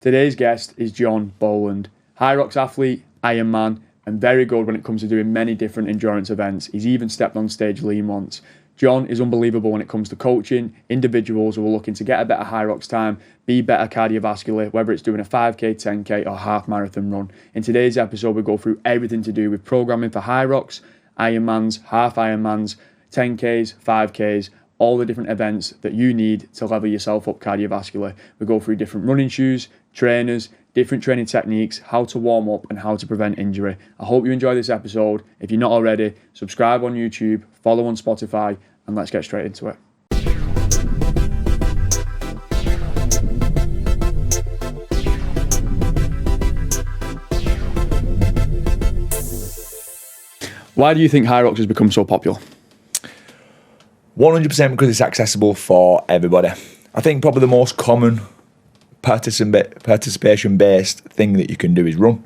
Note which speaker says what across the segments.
Speaker 1: Today's guest is John Boland, HYROX athlete, Ironman, and very good when it comes to doing many different endurance events. He's even stepped on stage lean once. John is unbelievable when it comes to coaching individuals who are looking to get a better HYROX time, be better cardiovascular, whether it's doing a 5K, 10K or half marathon run. In today's episode, we go through everything to do with programming for HYROX, Ironmans, half Ironmans, 10Ks, 5Ks, all the different events that you need to level yourself up cardiovascular. We go through different running shoes, trainers, different training techniques, how to warm up and how to prevent injury. I hope you enjoy this episode. If you're not already, subscribe on YouTube, follow on Spotify, and let's get straight into it. Why do you think HYROX has become so popular?
Speaker 2: 100% because it's accessible for everybody. I think probably the most common participation-based thing that you can do is run.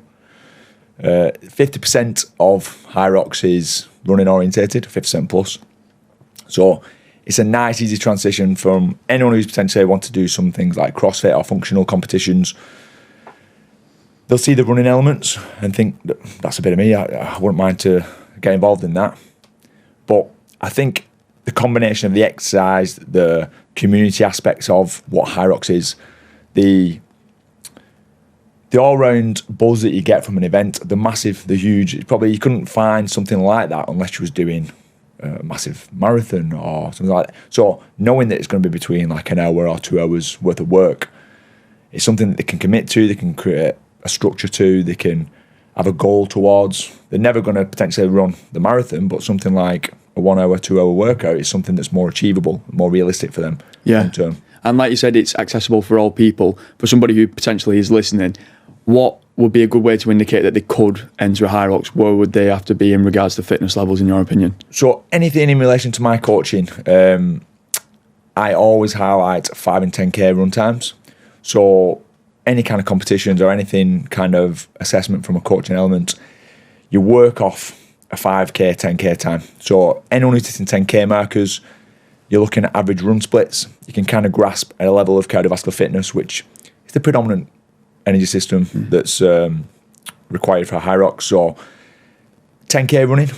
Speaker 2: 50% of HYROX is running orientated, 50% plus. So it's a nice, easy transition from anyone who's potentially want to do some things like CrossFit or functional competitions. They'll see the running elements and think, that's a bit of me, I wouldn't mind to get involved in that. But I think the combination of the exercise, the community aspects of what HYROX is, the all-round buzz that you get from an event, the massive, the huge, probably you couldn't find something like that unless you was doing a massive marathon or something like that. So knowing that it's going to be between like an hour or 2 hours worth of work, it's something that they can commit to, they can create a structure to, they can have a goal towards. They're never going to potentially run the marathon, but something like a 1 hour, 2 hour workout is something that's more achievable, more realistic for them long term.
Speaker 1: And like you said, it's accessible for all people. For somebody who potentially is listening, what would be a good way to indicate that they could enter a HYROX? Where would they have to be in regards to fitness levels, in your opinion?
Speaker 2: So anything in relation to my coaching, I always highlight 5 and 10K run times. So any kind of competitions or anything kind of assessment from a coaching element, you work off a 5K, 10K time. So anyone who's hitting 10K markers, you're looking at average run splits. You can kind of grasp a level of cardiovascular fitness, which is the predominant energy system that's required for a HYROX. So 10K running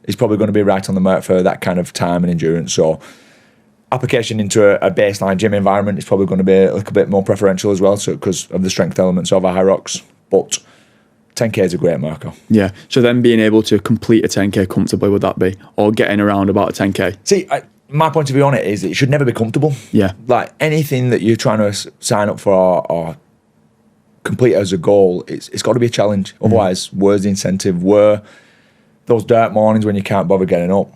Speaker 2: is probably going to be right on the mark for that kind of time and endurance. So application into a baseline gym environment is probably going to be a little bit more preferential as well, so because of the strength elements of a HYROX. But 10K is a great marker.
Speaker 1: Yeah. So then being able to complete a 10K comfortably, would that be? Or getting around about a 10K?
Speaker 2: See, my point of view on it is that it should never be comfortable.
Speaker 1: Yeah.
Speaker 2: Like anything that you're trying to sign up for or complete as a goal, it's got to be a challenge. Otherwise, where's the incentive? Where those dark mornings when you can't bother getting up,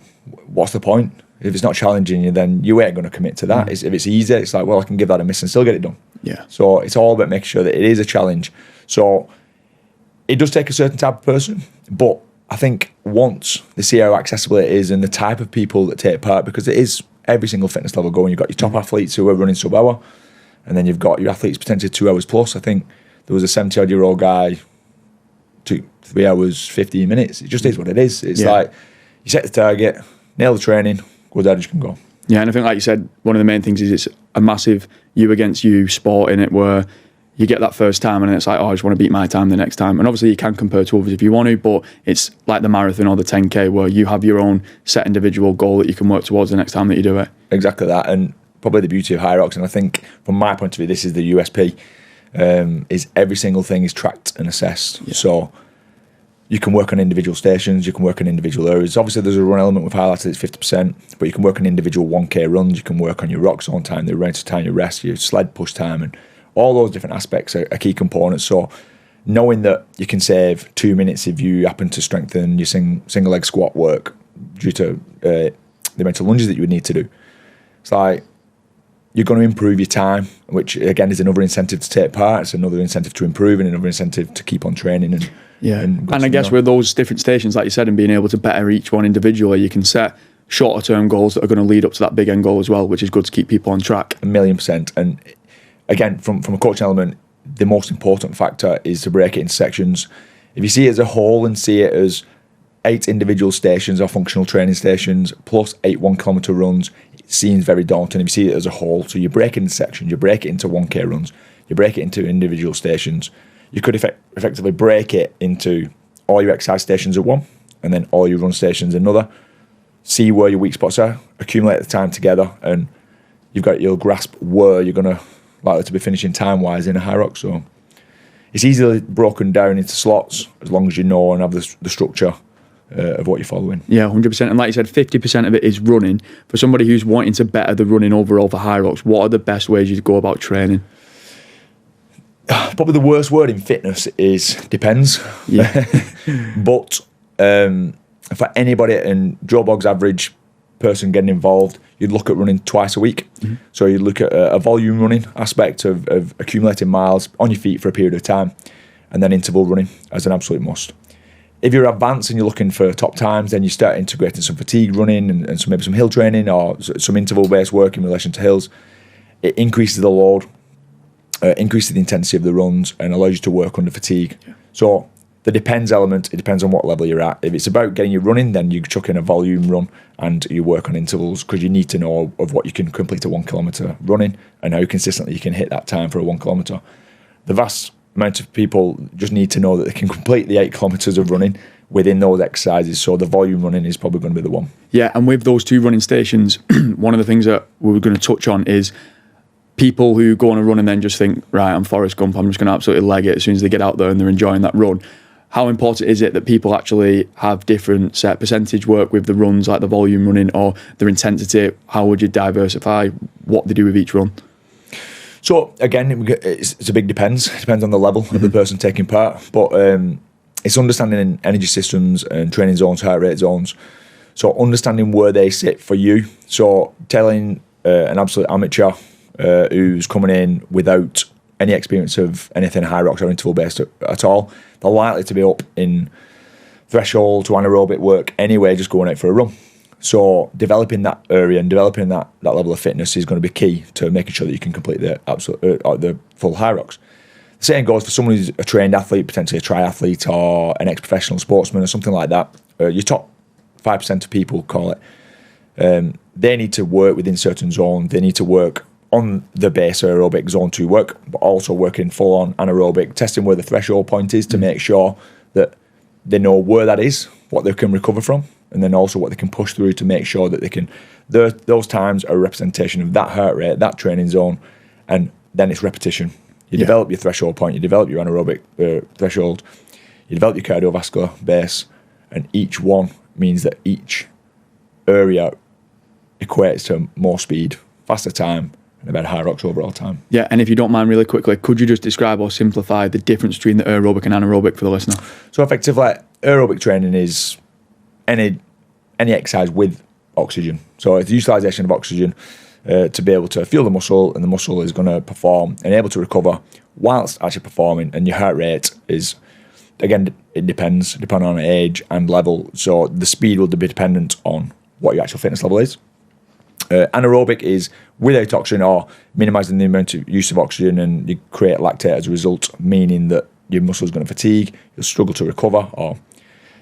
Speaker 2: what's the point? If it's not challenging you, then you ain't going to commit to that. If it's easy, it's like, well, I can give that a miss and still get it done.
Speaker 1: Yeah.
Speaker 2: So it's all about making sure that it is a challenge. So it does take a certain type of person, but I think once they see how accessible it is and the type of people that take part, because it is every single fitness level going, you've got your top athletes who are running sub-hour, and then you've got your athletes potentially 2 hours plus. I think there was a 70-odd-year-old guy, 3 hours, 15 minutes. It just is what it is. It's like you set the target, nail the training, go as hard as you can go.
Speaker 1: Yeah, and I think, like you said, one of the main things is it's a massive you against you sport in it, where you get that first time and then it's like, oh, I just want to beat my time the next time. And obviously you can compare to others if you want to, but it's like the marathon or the 10K where you have your own set individual goal that you can work towards the next time that you do it.
Speaker 2: Exactly that. And probably the beauty of HYROX, and I think from my point of view, this is the USP, is every single thing is tracked and assessed. Yeah. So you can work on individual stations, you can work on individual areas. Obviously, there's a run element with highlighted, it's 50%, but you can work on individual 1K runs, you can work on your rock zone time, the range of time you rest, your sled push time, and all those different aspects are key components. So knowing that you can save 2 minutes if you happen to strengthen your single leg squat work due to the amount of lunges that you would need to do, it's like you're going to improve your time, which again is another incentive to take part. It's another incentive to improve and another incentive to keep on training. And
Speaker 1: I guess with those different stations, like you said, and being able to better each one individually, you can set shorter term goals that are going to lead up to that big end goal as well, which is good to keep people on track.
Speaker 2: 1,000,000%. And again, from a coaching element, the most important factor is to break it into sections. If you see it as a whole and see it as 8 individual stations or functional training stations plus 8 1-kilometre runs, it seems very daunting. If you see it as a whole, so you break it into sections, you break it into 1K runs, You break it into individual stations. You could effectively break it into all your exercise stations at one, and then all your run stations another. See where your weak spots are, accumulate the time together, and you'll grasp where you're going to likely to be finishing time-wise in a HYROX. So it's easily broken down into slots as long as you know and have the structure of what you're following.
Speaker 1: Yeah, 100%. And like you said, 50% of it is running. For somebody who's wanting to better the running overall for HYROX, what are the best ways you go about training?
Speaker 2: Probably the worst word in fitness is depends.
Speaker 1: Yeah.
Speaker 2: But for anybody, and Joe Boggs' average person getting involved, you'd look at running twice a week. Mm-hmm. So you'd look at a volume running aspect of accumulating miles on your feet for a period of time, and then interval running as an absolute must. If you're advanced and you're looking for top times, then you start integrating some fatigue running and maybe some hill training or some interval-based work in relation to hills. It increases the load, increases the intensity of the runs, and allows you to work under fatigue. Yeah. So the depends element, it depends on what level you're at. If it's about getting you running, then you chuck in a volume run and you work on intervals, because you need to know of what you can complete a 1 kilometre running and how consistently you can hit that time for a 1 kilometre. The vast amount of people just need to know that they can complete the 8 kilometres of running within those exercises. So the volume running is probably going to be the one.
Speaker 1: Yeah, and with those 2 running stations, one of the things that we were going to touch on is people who go on a run and then just think, right, I'm Forrest Gump, I'm just going to absolutely leg it as soon as they get out there and they're enjoying that run. How important is it that people actually have different set percentage work with the runs, like the volume running or their intensity? How would you diversify what they do with each run?
Speaker 2: So again, it's a big depends. It depends on the level of the person taking part. But it's understanding energy systems and training zones, heart rate zones. So understanding where they sit for you. So telling an absolute amateur who's coming in without any experience of anything HYROX or interval based at all, they're likely to be up in threshold to anaerobic work anyway, just going out for a run. So developing that area and developing that level of fitness is going to be key to making sure that you can complete the full HYROX. The same goes for someone who's a trained athlete, potentially a triathlete or an ex-professional sportsman or something like that. Your top 5% of people, call it, they need to work within certain zones. They need to work on the base aerobic zone 2 work, but also working full on anaerobic, testing where the threshold point is to make sure that they know where that is, what they can recover from, and then also what they can push through to make sure that they can, those times are a representation of that heart rate, that training zone, and then it's repetition. You develop your threshold point, you develop your anaerobic threshold, you develop your cardiovascular base, and each one means that each area equates to more speed, faster time, and a better HYROX overall time. Yeah, and if you don't mind really quickly, could you just describe or simplify the difference between the aerobic and anaerobic for the listener? So effectively, aerobic training is any exercise with oxygen. So it's the utilisation of oxygen to be able to fuel the muscle, and the muscle is going to perform and able to recover whilst actually performing. And your heart rate is, again, it depends depending on age and level. So the speed will be dependent on what your actual fitness level is. Anaerobic is without oxygen or minimising the amount of use of oxygen, and you create lactate as a result, meaning that your muscle is going to fatigue, you'll struggle to recover, or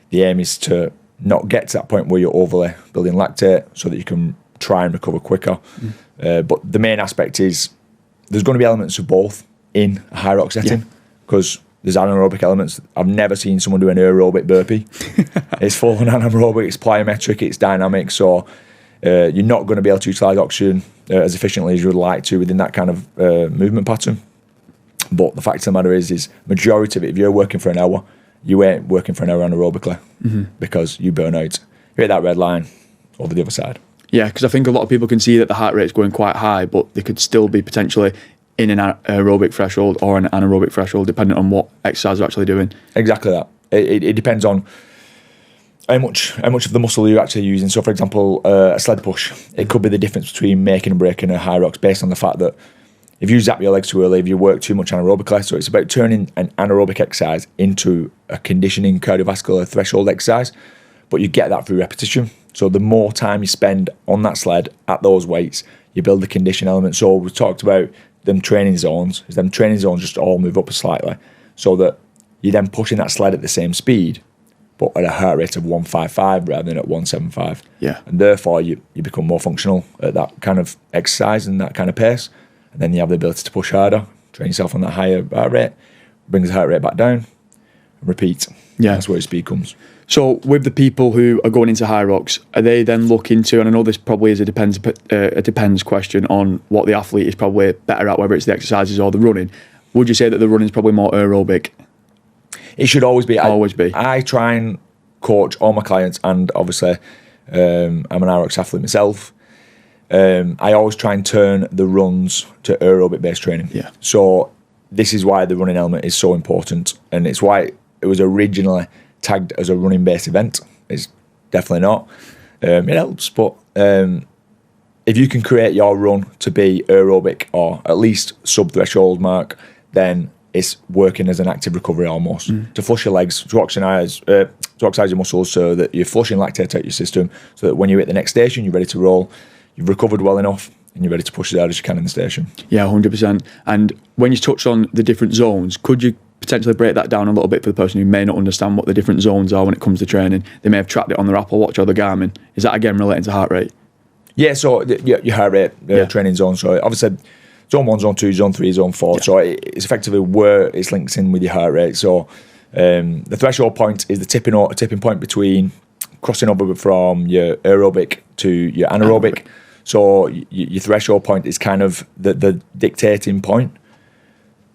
Speaker 2: the aim is to not get to that point where you're overly building lactate so that you can try and recover quicker. But the main aspect is there's going to be elements of both in a HYROX setting, because there's anaerobic elements. I've never seen someone do an aerobic burpee. It's full on anaerobic, it's plyometric, it's dynamic, so you're not going to be able to utilise oxygen as efficiently as you would like to within that kind of movement pattern. But the fact of the matter is majority of it, if you're working for an hour, you ain't working for an hour anaerobically, because you burn out. You hit that red line over the other side. Yeah, because I think a lot of people can see that the heart rate is going quite high, but they could still be potentially in an aerobic threshold or an anaerobic threshold, depending on what exercise they're actually doing. Exactly that. It depends on how much of the muscle you're actually using. So, for example, a sled push, it could be the difference between making and breaking a HYROX based on the fact that if you zap your legs too early, if you work too much anaerobically, so it's about turning an anaerobic exercise into a conditioning cardiovascular threshold exercise, but you get that through repetition. So the more time you spend on that sled at those weights, you build the condition element. So we talked about them training zones, is them training zones just all move up slightly, so that you're then pushing that sled at the same speed, but at a heart rate of 155 rather than at 175. Yeah. And therefore you become more functional at that kind of exercise and that kind of pace. And then you have the ability to push harder, train yourself on that higher heart rate, brings the heart rate back down, and repeat.
Speaker 1: Yeah.
Speaker 2: That's where your speed comes.
Speaker 1: So with the people who are going into HYROX, are they then looking to, and I know this probably is a depends question on what the athlete is probably better at, whether it's the exercises or the running. Would you say that the running is probably more aerobic?
Speaker 2: It should always be.
Speaker 1: Always be.
Speaker 2: I try and coach all my clients, and obviously I'm an HYROX athlete myself. I always try and turn the runs to aerobic based training.
Speaker 1: Yeah.
Speaker 2: So this is why the running element is so important, and it's why it was originally tagged as a running based event. It's definitely not. It helps, but if you can create your run to be aerobic or at least sub threshold mark, then it's working as an active recovery almost, to flush your legs, to oxidize your muscles so that you're flushing lactate out your system, so that when you hit the next station, you're ready to roll, you've recovered well enough, and you're ready to push as hard as you can in the station. Yeah,
Speaker 1: 100%. And when you touched on the different zones, could you potentially break that down a little bit for the person who may not understand what the different zones are when it comes to training? They may have tracked it on their Apple Watch or the Garmin. Is that again relating to heart rate?
Speaker 2: Yeah, so your heart rate training zone. So obviously, zone 1, zone 2, zone 3, zone 4. Yeah. So it's effectively where it's linked in with your heart rate. So the threshold point is the tipping point between crossing over from your aerobic to your anaerobic. So your threshold point is kind of the dictating point.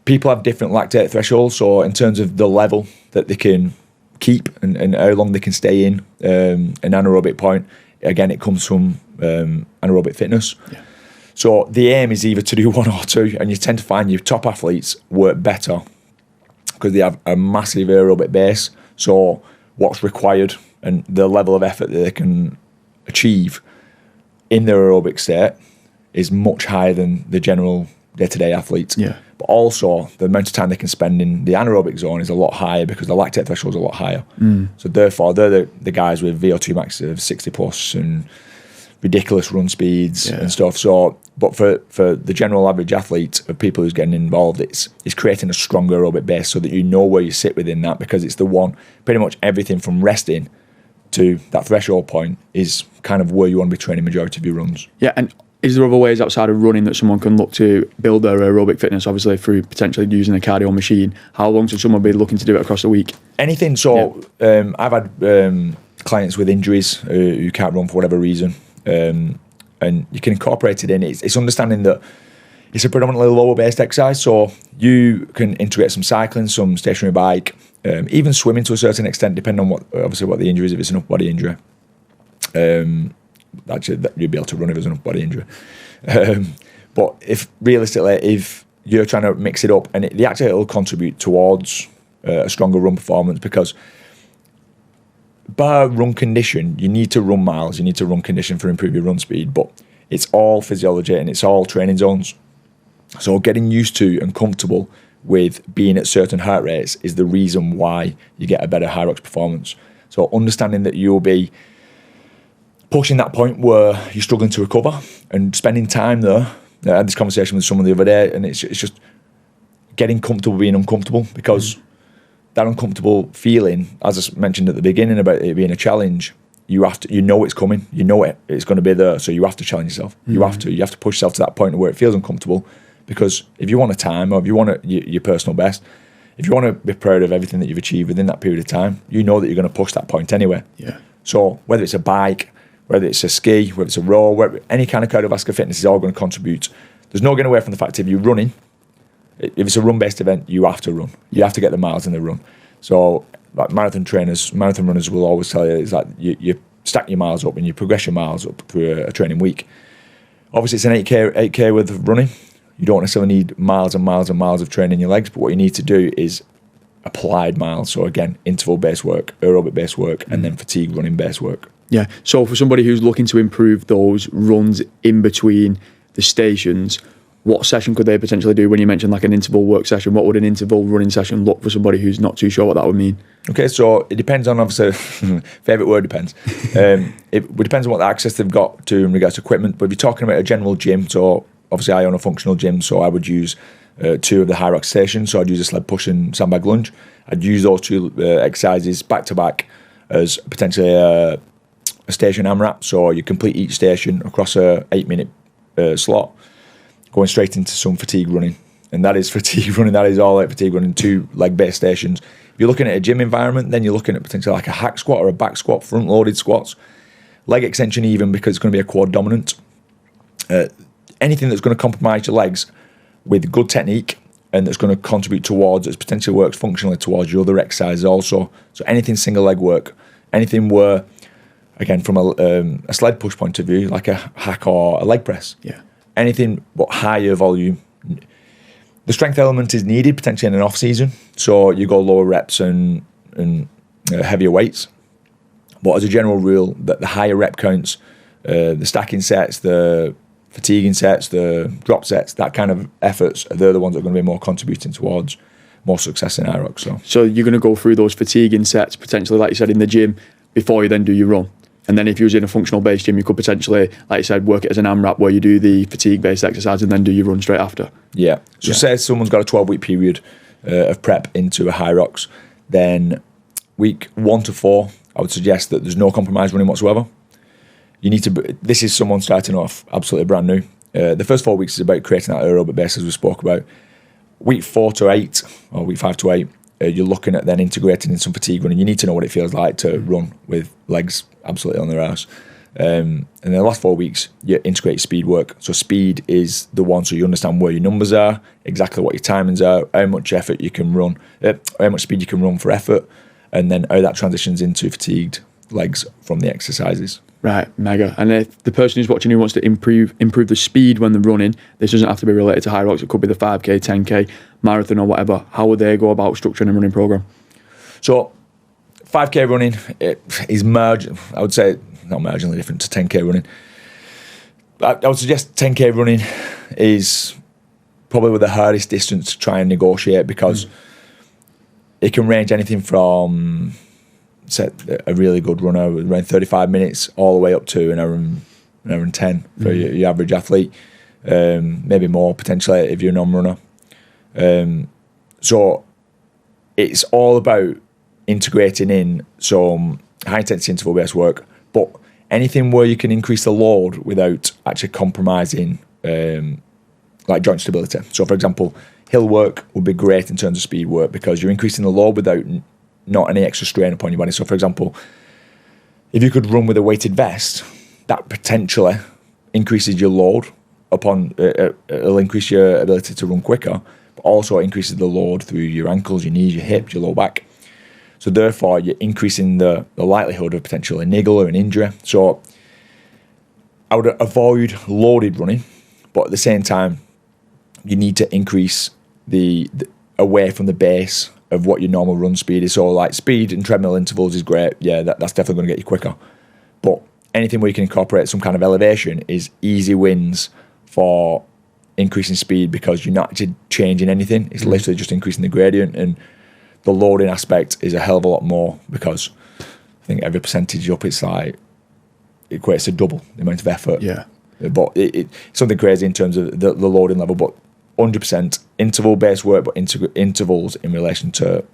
Speaker 2: People have different lactate thresholds. So in terms of the level that they can keep and how long they can stay in an anaerobic point, again, it comes from anaerobic fitness. Yeah. So the aim is either to do one or two, and you tend to find your top athletes work better because they have a massive aerobic base. So what's required and the level of effort that they can achieve in their aerobic state is much higher than the general day-to-day athletes. Yeah. But also the amount of time they can spend in the anaerobic zone is a lot higher because the lactate threshold is a lot higher. So therefore, they're the guys with VO2 max of 60 plus and ridiculous run speeds and stuff. So, but for the general average athlete of people who's getting involved, it's creating a stronger aerobic base so that you know where you sit within that, because it's the one, pretty much everything from resting to that threshold point is kind of where you want to be training majority of your runs. Yeah, and is there other ways outside of running that someone can look to build their aerobic fitness, obviously through potentially using a cardio machine? How long should someone be looking to do it across the week? Anything. So I've had clients with injuries who can't run for whatever reason, and you can incorporate it in. It's understanding that it's a predominantly lower based exercise, so you can integrate some cycling, some stationary bike, even swimming to a certain extent, depending on what the injury is. If it's an upper body injury, actually you'd be able to run if there's an upper body injury. But if you're trying to mix it up, and it'll contribute towards a stronger run performance, because by run condition, you need to run miles, you need to run condition for improve your run speed, but it's all physiology and it's all training zones. So getting used to and comfortable with being at certain heart rates is the reason why you get a better HYROX performance. So understanding that you'll be pushing that point where you're struggling to recover and spending time there. I had this conversation with someone the other day, and it's just getting comfortable being uncomfortable, because that uncomfortable feeling, as I mentioned at the beginning about it being a challenge, you know it's coming, it's going to be there, so you have to challenge yourself. You have to push yourself to that point where it feels uncomfortable, because if you want a time, or if you want your personal best, if you want to be proud of everything that you've achieved within that period of time, you know that you're going to push that point anyway. Yeah. So whether it's a bike, whether it's a ski, whether it's a row, any kind of cardiovascular fitness is all going to contribute. There's no getting away from the fact if you're running, if it's a run-based event, you have to run. You have to get the miles in the run. So like marathon runners will always tell you, it's like you stack your miles up and you progress your miles up through a training week. Obviously, it's an 8K with running. You don't necessarily need miles and miles and miles of training your legs, but what you need to do is applied miles. So again, interval-based work, aerobic-based work, and then fatigue running-based work. Yeah, so for somebody who's looking to improve those runs in between the stations, what session could they potentially do? When you mentioned like an interval work session, what would an interval running session look for somebody who's not too sure what that would mean? Okay, so it depends on, obviously, favourite word depends. It depends on what access they've got to in regards to equipment, but if you're talking about a general gym, so obviously I own a functional gym, so I would use 2 of the HYROX stations, so I'd use a sled push and sandbag lunge. I'd use those 2 exercises back to back as potentially a station AMRAP, so you complete each station across a 8-minute slot, going straight into some fatigue running. and that is fatigue running. That is all out fatigue running, 2 leg-based stations. If you're looking at a gym environment, then you're looking at potentially like a hack squat or a back squat, front-loaded squats, leg extension even, because it's going to be a quad dominant. Anything that's going to compromise your legs with good technique and that's going to contribute towards, it potentially works functionally towards your other exercises also. So anything single leg work, anything where, again, from a sled push point of view, like a hack or a leg press.
Speaker 1: Yeah.
Speaker 2: Anything but higher volume. The strength element is needed potentially in an off season, so you go lower reps and heavier weights. But as a general rule, that the higher rep counts, the stacking sets, the fatiguing sets, the drop sets, that kind of efforts, they're the ones that are going to be more contributing towards more success in HYROX. So
Speaker 1: you're going to go through those fatiguing sets potentially, like you said, in the gym before you then do your run. And then if you was in a functional based gym, you could potentially, like you said, work it as an AMRAP where you do the fatigue based exercise and then do your run straight after.
Speaker 2: Yeah. So say someone's got a 12-week period of prep into a HYROX, then week 1 to 4, I would suggest that there's no compromise running whatsoever. You need to. This is someone starting off absolutely brand new. The first 4 weeks is about creating that aerobic base, as we spoke about. Week 4 to 8, or week 5 to 8, you're looking at then integrating in some fatigue running. You need to know what it feels like to run with legs absolutely on their ass. And then the last 4 weeks, you integrate speed work. So speed is the one, so you understand where your numbers are, exactly what your timings are, how much effort you can run, how much speed you can run for effort, and then how that transitions into fatigued legs from the exercises.
Speaker 1: Right, mega. And if the person who's watching who wants to improve the speed when they're running, this doesn't have to be related to HYROX, it could be the 5K, 10K, marathon or whatever. How would they go about structuring a running program?
Speaker 2: So 5K running is I would say not marginally different to 10K running. I would suggest 10K running is probably the hardest distance to try and negotiate, because it can range anything from, say, a really good runner around 35 minutes all the way up to an hour and 10 for your average athlete, maybe more potentially if you're a non-runner. So it's all about integrating in some high intensity interval based work, but anything where you can increase the load without actually compromising like joint stability. So for example, hill work would be great in terms of speed work, because you're increasing the load without not any extra strain upon your body. So for example, if you could run with a weighted vest, that potentially increases your load upon, it'll increase your ability to run quicker, but also increases the load through your ankles, your knees, your hips, your low back. So therefore, you're increasing the likelihood of potentially a niggle or an injury. So I would avoid loaded running, but at the same time, you need to increase the away from the base of what your normal run speed is. So like speed and treadmill intervals is great. Yeah, that's definitely going to get you quicker. But anything where you can incorporate some kind of elevation is easy wins for increasing speed, because you're not actually changing anything. It's literally just increasing the gradient, and the loading aspect is a hell of a lot more, because I think every percentage up, it's like, it equates to double the amount of effort.
Speaker 1: Yeah.
Speaker 2: But it's something crazy in terms of the loading level, but 100% interval-based work, but intervals in relation to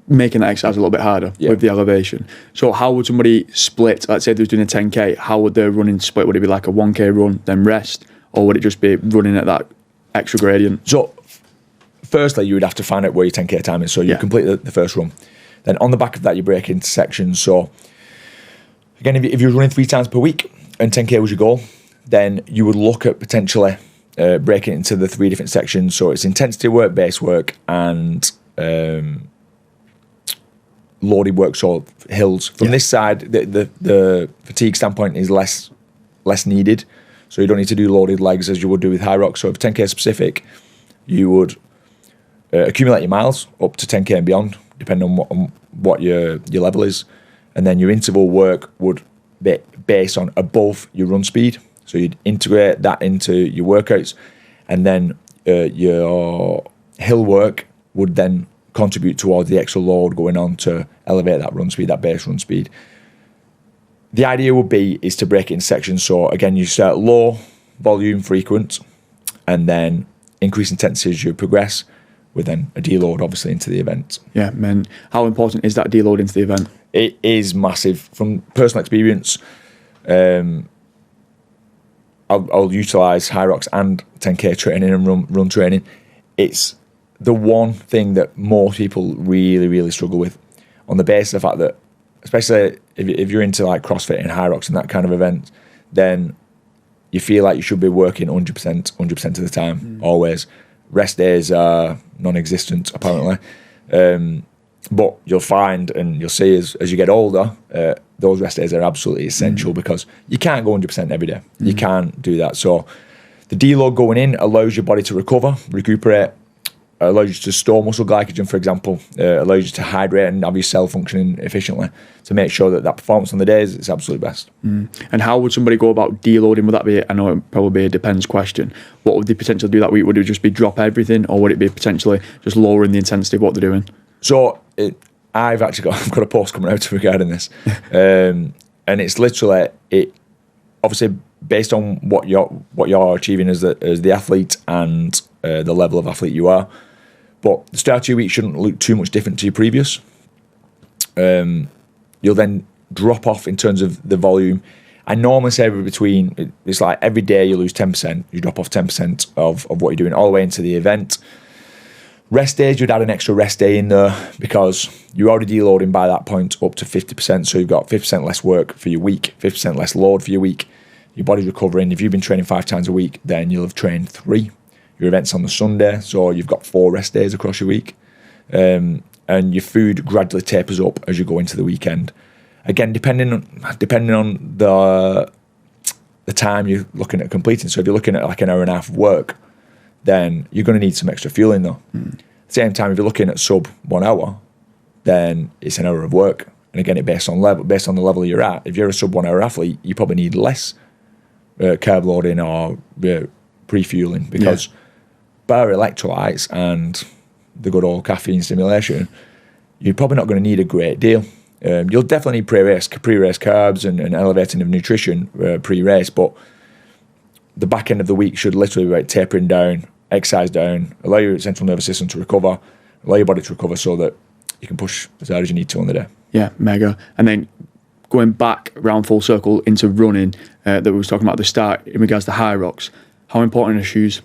Speaker 1: making that exercise a little bit harder with the elevation. So how would somebody split, let's say they was doing a 10K, how would their running split? Would it be like a 1K run, then rest, or would it just be running at that extra gradient?
Speaker 2: So firstly, you would have to find out where your 10K time is. So you complete the first run. Then on the back of that, you break into sections. So again, if you're running 3 times per week and 10K was your goal, then you would look at potentially breaking it into the 3 different sections. So it's intensity work, base work, and loaded work, so hills. From this side, the fatigue standpoint is less needed. So you don't need to do loaded legs as you would do with HYROX. So if 10K specific, you would accumulate your miles up to 10K and beyond, depending on what your level is. And then your interval work would be based on above your run speed. So you'd integrate that into your workouts, and then your hill work would then contribute towards the extra load going on to elevate that run speed, that base run speed. The idea would be is to break it in sections. So again, you start low volume, frequent, and then increase intensity as you progress, with then a deload obviously into the event. Yeah,
Speaker 1: man. How important is that deload into the event?
Speaker 2: It is massive. From personal experience, I'll utilise HYROX and 10K training and run training. it's the one thing that most people really, really struggle with, on the basis of the fact that, especially if you're into like CrossFit and HYROX and that kind of event, then you feel like you should be working 100% of the time, always. Rest days are non-existent, apparently. But you'll find and you'll see as you get older, those rest days are absolutely essential because you can't go 100% every day. You can't do that. So the deload going in allows your body to recover, recuperate, allows you to store muscle glycogen, for example, allows you to hydrate and have your cell functioning efficiently to make sure that performance on the day is absolutely best.
Speaker 1: And how would somebody go about deloading? Would that be, I know it probably be a depends question, what would they potentially do that week? Would it just be drop everything, or would it be potentially just lowering the intensity of what they're doing?
Speaker 2: So I've got a post coming out regarding this, and it's literally obviously based on what you're achieving as the athlete and the level of athlete you are. But the start of your week shouldn't look too much different to your previous. You'll then drop off in terms of the volume. I normally say it's like every day you lose 10%, you drop off 10% of what you're doing all the way into the event. Rest days, you'd add an extra rest day in there because you're already deloading by that point up to 50%. So you've got 50% less work for your week, 50% less load for your week. Your body's recovering. If you've been training 5 times a week, then you'll have trained 3. Your event's on the Sunday, so you've got 4 rest days across your week. And your food gradually tapers up as you go into the weekend. Again, depending on the time you're looking at completing. So if you're looking at like an hour and a half of work, then you're going to need some extra fuel in there. At the same time, if you're looking at sub 1 hour, then it's an hour of work. And again, based on the level you're at. If you're a sub 1 hour athlete, you probably need less carb loading or pre-fueling because bar electrolytes and the good old caffeine stimulation, you're probably not going to need a great deal. You'll definitely need pre-race carbs and elevating of nutrition pre-race, but the back end of the week should literally be tapering down, exercise down, allow your central nervous system to recover, allow your body to recover so that you can push as hard as you need to on the day. Yeah,
Speaker 1: mega. And then going back around full circle into running that we was talking about at the start in regards to HYROX, how important are shoes?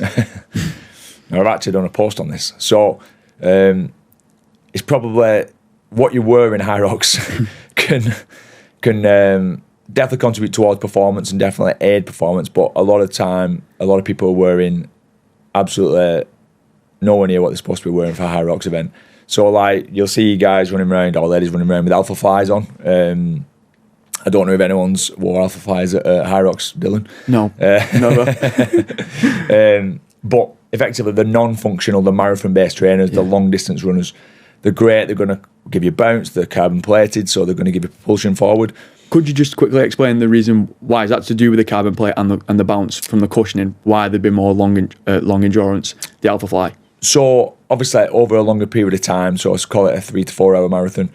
Speaker 2: I've actually done a post on this. So it's probably what you wear in HYROX can definitely contribute towards performance and definitely aid performance, but a lot of time, a lot of people are wearing absolutely nowhere near what they're supposed to be wearing for a HYROX event. So like you'll see guys running around or ladies running around with Alpha Flies on. I don't know if anyone's wore Alpha Flies at HYROX, Dylan.
Speaker 1: No,
Speaker 2: never. But effectively, the non-functional, the marathon-based trainers, the long-distance runners, they're great. They're going to give you bounce. They're carbon-plated, so they're going to give you propulsion forward.
Speaker 1: Could you just quickly explain the reason why? Is that to do with the carbon plate and the bounce from the cushioning? Why they'd be more long endurance, the Alpha Fly?
Speaker 2: So obviously, over a longer period of time, so let's call it a 3 to 4 hour marathon,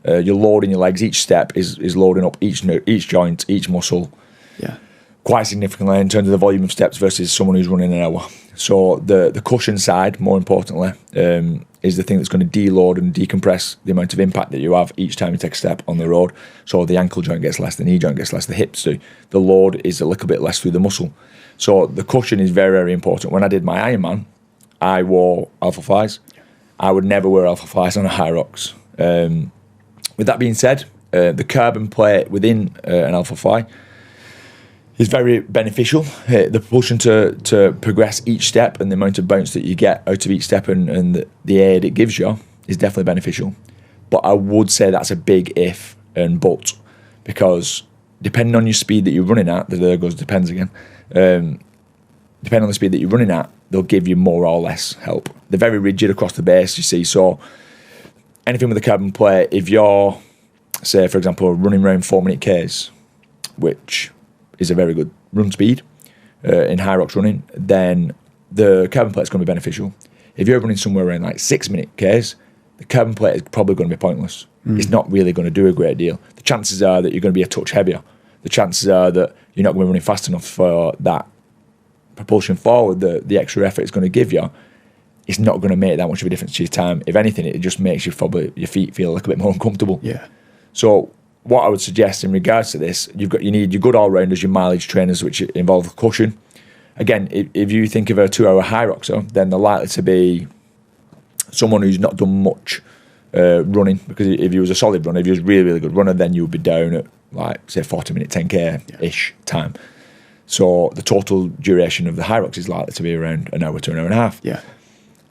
Speaker 2: you're loading your legs. Each step is loading up each joint, each muscle.
Speaker 1: Yeah.
Speaker 2: Quite significantly in terms of the volume of steps versus someone who's running an hour. So the cushion side, more importantly, is the thing that's going to deload and decompress the amount of impact that you have each time you take a step on the road. So the ankle joint gets less, the knee joint gets less, the hips do. The load is a little bit less through the muscle. So the cushion is very, very important. When I did my Ironman, I wore Alpha Flies. I would never wear Alpha Flies on a HYROX. With that being said, the carbon plate within an Alpha Fly is very beneficial. The propulsion to progress each step and the amount of bounce that you get out of each step and the aid it gives you is definitely beneficial. But I would say that's a big if and but, because depending on your speed that you're running at, there goes depends again, depending on the speed that you're running at, they'll give you more or less help. They're very rigid across the base, you see, so anything with a carbon plate, if you're, say, for example, running around 4-minute Ks, which is a very good run speed in HYROX running, then the carbon plate is going to be beneficial. If you're running somewhere around like 6-minute Ks, the carbon plate is probably going to be pointless. It's not really going to do a great deal. The chances are that you're going to be a touch heavier. The chances are that you're not going to be running fast enough for that propulsion forward, the extra effort it's going to give you. It's not going to make that much of a difference to your time. If anything, it just makes your feet feel a little bit more uncomfortable.
Speaker 1: Yeah.
Speaker 2: So what I would suggest in regards to this, you need your good all-rounders, your mileage trainers, which involve cushion, again, if you think of a 2-hour HYROXer, then they're likely to be someone who's not done much running, because if he was a solid runner, if he was a really, really good runner, then you would be down at like, say, 40-minute 10K-ish time. So the total duration of the HYROX is likely to be around an hour to an hour and a half.
Speaker 1: Yeah.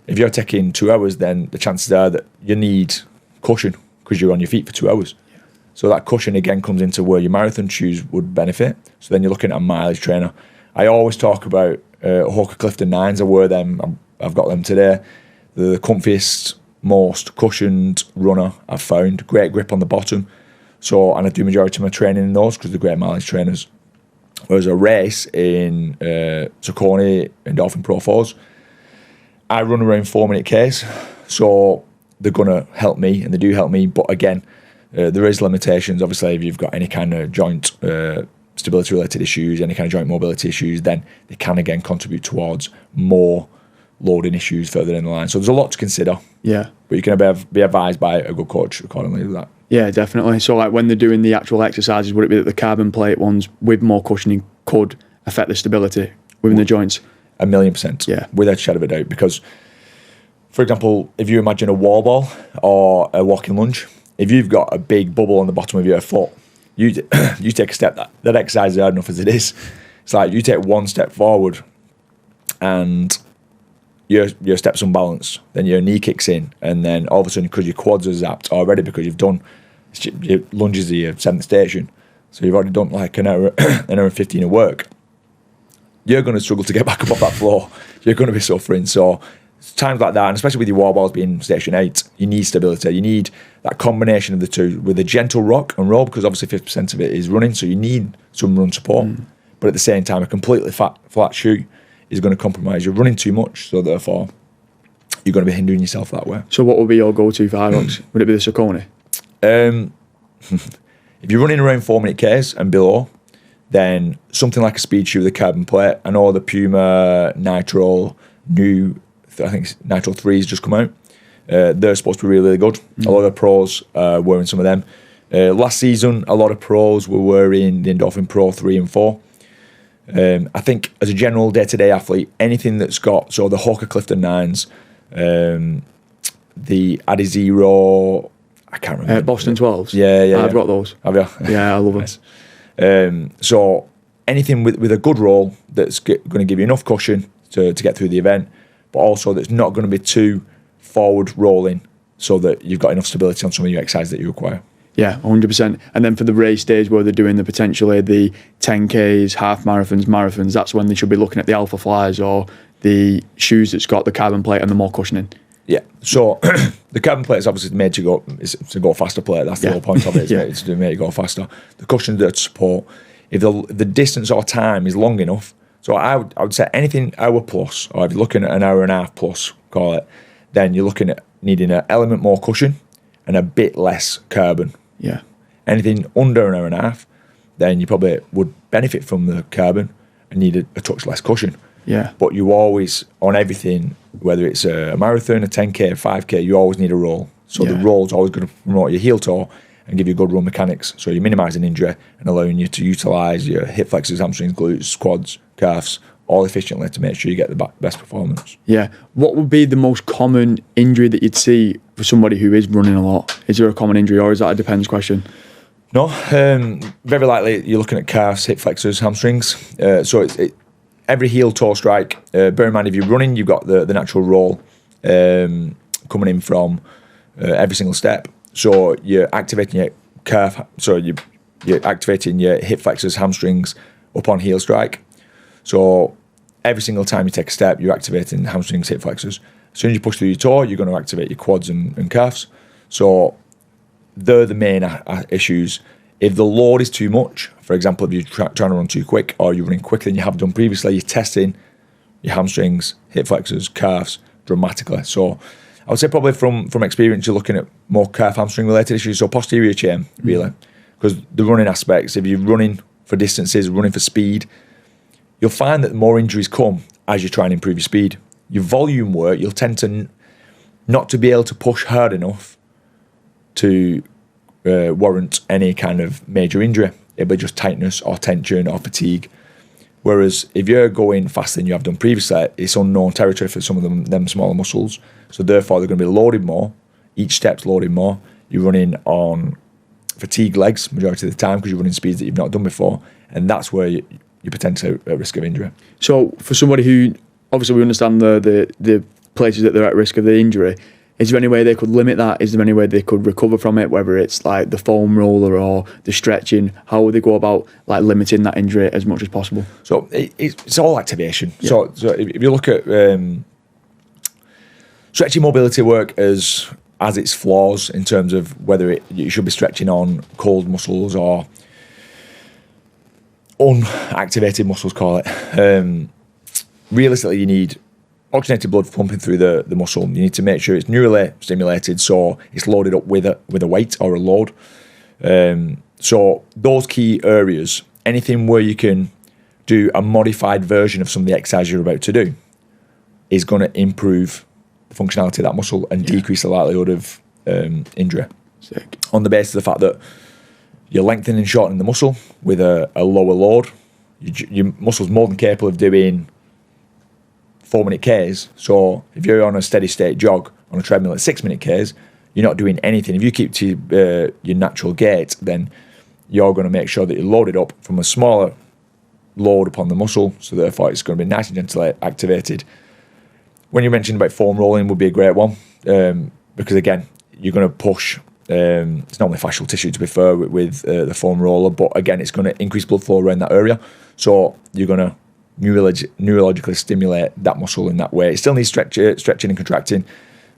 Speaker 2: If you're taking 2 hours, then the chances are that you need cushion because you're on your feet for 2 hours. Yeah. So that cushion again comes into where your marathon shoes would benefit. So then you're looking at a mileage trainer. I always talk about Hawker Clifton 9s. I wear them. I've got them today. They're the comfiest, most cushioned runner I've found. Great grip on the bottom. So, and I do majority of my training in those because they're great mileage trainers. Whereas a race in Saucony Endorphin Pro 4s, I run around 4-minute Ks, so they're going to help me, and they do help me. But again, there is limitations. Obviously, if you've got any kind of joint stability-related issues, any kind of joint mobility issues, then they can again contribute towards more loading issues further in the line. So there's a lot to consider.
Speaker 1: Yeah.
Speaker 2: But you can be advised by a good coach accordingly with that.
Speaker 1: Yeah, definitely. So like when they're doing the actual exercises, would it be that the carbon plate ones with more cushioning could affect the stability within the joints?
Speaker 2: 1,000,000%.
Speaker 1: Yeah.
Speaker 2: Without a shadow of a doubt. Because, for example, if you imagine a wall ball or a walking lunge, if you've got a big bubble on the bottom of your foot, you take a step, that exercise is hard enough as it is. It's like you take one step forward and your step's unbalanced, then your knee kicks in, and then all of a sudden, because your quads are zapped already, because you've done your lunges are your 7th station, so you've already done like an hour and 15 of work, you're going to struggle to get back up off that floor. You're going to be suffering. So times like that, and especially with your wall balls being station 8, you need stability. You need that combination of the two with a gentle rock and roll, because obviously 50% of it is running, so you need some run support. But at the same time, a completely flat shoe is going to compromise. You're running too much, so therefore you're going to be hindering yourself that way.
Speaker 1: So what would be your go-to for HYROX? Would it be the Saucony?
Speaker 2: If you're running around 4-minute Ks and below, then something like a speed shoe with a carbon plate. I know the Puma Nitro new, I think Nitro 3's just come out. They're supposed to be really, really good. A lot of the pros wearing some of them. Last season, a lot of pros were wearing the Endorphin Pro 3 and 4. I think as a general day-to-day athlete, anything that's got, so the Hawker Clifton 9s, the Adizero, I can't remember.
Speaker 1: Boston 12s?
Speaker 2: Yeah.
Speaker 1: I've got those.
Speaker 2: Have you?
Speaker 1: Yeah, I love them.
Speaker 2: Nice. So anything with a good roll that's going to give you enough cushion to get through the event, but also that's not going to be too forward rolling, so that you've got enough stability on some of your exercises that you require.
Speaker 1: Yeah, 100%. And then for the race days where they're doing potentially the 10Ks, half marathons, that's when they should be looking at the Alpha Flies or the shoes that's got the carbon plate and the more cushioning. Yeah.
Speaker 2: So the carbon plate is obviously made to go faster plate. That's the whole point of it. It's to make it go faster. The cushion's there to support. If the distance or time is long enough, so I would say anything hour plus, or if you're looking at an hour and a half plus, call it, then you're looking at needing an element more cushion and a bit less carbon.
Speaker 1: Yeah.
Speaker 2: Anything under an hour and a half, then you probably would benefit from the carbon and need a touch less cushion.
Speaker 1: Yeah.
Speaker 2: But you always, on everything, whether it's a marathon, a 10K, a 5K, you always need a roll. So the roll's always going to promote your heel toe and give you good run mechanics. So you're minimising injury and allowing you to utilise your hip flexors, hamstrings, glutes, quads, calves, all efficiently to make sure you get the best performance.
Speaker 1: Yeah. What would be the most common injury that you'd see for somebody who is running a lot? Is there a common injury, or is that a depends question?
Speaker 2: No. Very likely you're looking at calves, hip flexors, hamstrings. So every heel toe strike, bear in mind if you're running, you've got the natural roll coming in from every single step. So you're activating your calf, so you're activating your hip flexors, hamstrings up on heel strike. So every single time you take a step, you're activating hamstrings, hip flexors. As soon as you push through your toe, you're going to activate your quads and calves. So they're the main issues. If the load is too much, for example, if you're trying to run too quick or you're running quicker than you have done previously, you're testing your hamstrings, hip flexors, calves dramatically. So I would say probably from experience, you're looking at more calf hamstring related issues, so posterior chain, really. Because the running aspects, if you're running for distances, running for speed, you'll find that more injuries come as you try and improve your speed. Your volume work, you'll tend to not to be able to push hard enough to warrant any kind of major injury. It'll be just tightness or tension or fatigue. Whereas if you're going faster than you have done previously, it's unknown territory for some of them smaller muscles. So therefore, they're going to be loaded more. Each step's loaded more. You're running on fatigue legs majority of the time because you're running speeds that you've not done before. And that's where you're potentially at risk of injury.
Speaker 1: So for somebody who, obviously we understand the places that they're at risk of the injury, is there any way they could limit that? Is there any way they could recover from it, whether it's like the foam roller or the stretching? How would they go about like limiting that injury as much as possible?
Speaker 2: So it's all activation.
Speaker 1: Yeah.
Speaker 2: So if you look at stretching mobility work as its flaws in terms of whether you should be stretching on cold muscles or unactivated muscles, call it. Realistically, you need oxygenated blood pumping through the muscle. You need to make sure it's neurally stimulated, so it's loaded up with a weight or a load. So those key areas, anything where you can do a modified version of some of the exercise you're about to do, is going to improve the functionality of that muscle and decrease the likelihood of injury.
Speaker 1: Sick.
Speaker 2: On the basis of the fact that you're lengthening and shortening the muscle with a lower load, your muscle's more than capable of doing 4-minute Ks. So if you're on a steady state jog on a treadmill at 6-minute Ks, you're not doing anything. If you keep to your natural gait, then you're going to make sure that you're loaded up from a smaller load upon the muscle, so therefore it's going to be nice and gently activated. When you mentioned about foam rolling would be a great one, because again, you're going to push, it's normally fascial tissue to be fair with the foam roller, but again, it's going to increase blood flow around that area, so you're going to neurologically stimulate that muscle in that way. It still needs stretching and contracting,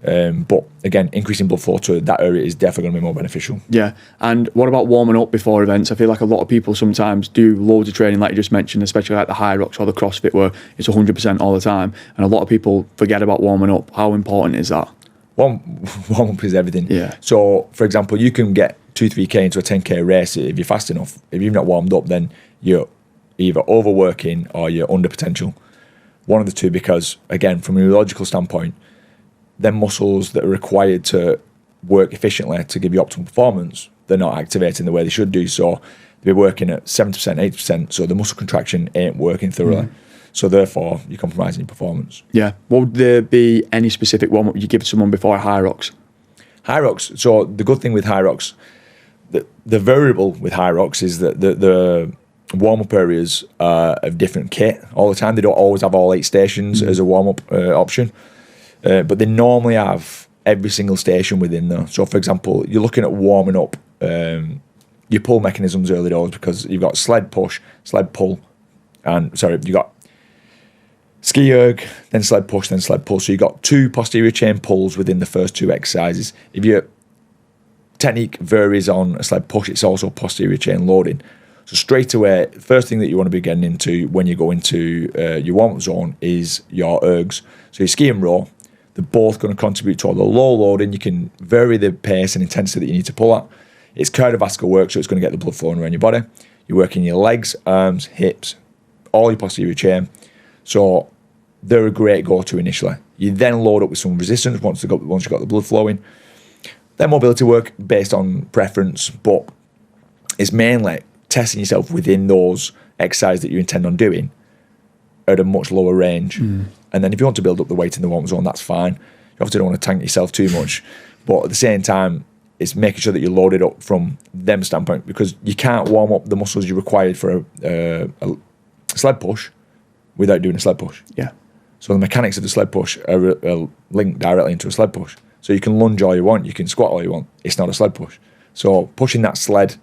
Speaker 2: but again, increasing blood flow to that area is definitely going to be more beneficial.
Speaker 1: Yeah, and what about warming up before events? I feel like a lot of people sometimes do loads of training, like you just mentioned, especially like the HYROX or the CrossFit, where it's 100% all the time, and a lot of people forget about warming up. How important is that?
Speaker 2: Warm up is everything.
Speaker 1: Yeah.
Speaker 2: So, for example, you can get 2-3K into a 10K race if you're fast enough. If you've not warmed up, then you're either overworking or you're under potential. One of the two, because again, from a neurological standpoint, them muscles that are required to work efficiently to give you optimal performance, they're not activating the way they should do. So they're working at 70%, 80%. So the muscle contraction ain't working thoroughly. So therefore, you're compromising your performance.
Speaker 1: Yeah. Would there be any specific warm-up you give someone before a HYROX?
Speaker 2: HYROX. So the good thing with HYROX, the variable with HYROX is that the warm-up areas of different kit all the time. They don't always have all 8 stations as a warm-up option, but they normally have every single station within there. So, for example, you're looking at warming up your pull mechanisms early doors, because you've got sled push, sled pull, and you've got ski erg, then sled push, then sled pull. So you've got 2 posterior chain pulls within the first 2 exercises. If your technique varies on a sled push, it's also posterior chain loading. So straight away, first thing that you want to be getting into when you go into your warm-up zone is your ergs. So your ski and row, they're both going to contribute to all the low loading. You can vary the pace and intensity that you need to pull at. It's cardiovascular work, so it's going to get the blood flowing around your body. You're working your legs, arms, hips, all your posterior chain. So they're a great go-to initially. You then load up with some resistance once you've got the blood flowing. Then mobility work based on preference, but it's mainly testing yourself within those exercises that you intend on doing at a much lower range. And then if you want to build up the weight in the warm zone, that's fine. You obviously don't want to tank yourself too much, but at the same time, it's making sure that you're loaded up from them standpoint, because you can't warm up the muscles you required for a sled push without doing a sled push.
Speaker 1: Yeah.
Speaker 2: So the mechanics of the sled push are linked directly into a sled push. So you can lunge all you want, you can squat all you want. It's not a sled push. So pushing that sled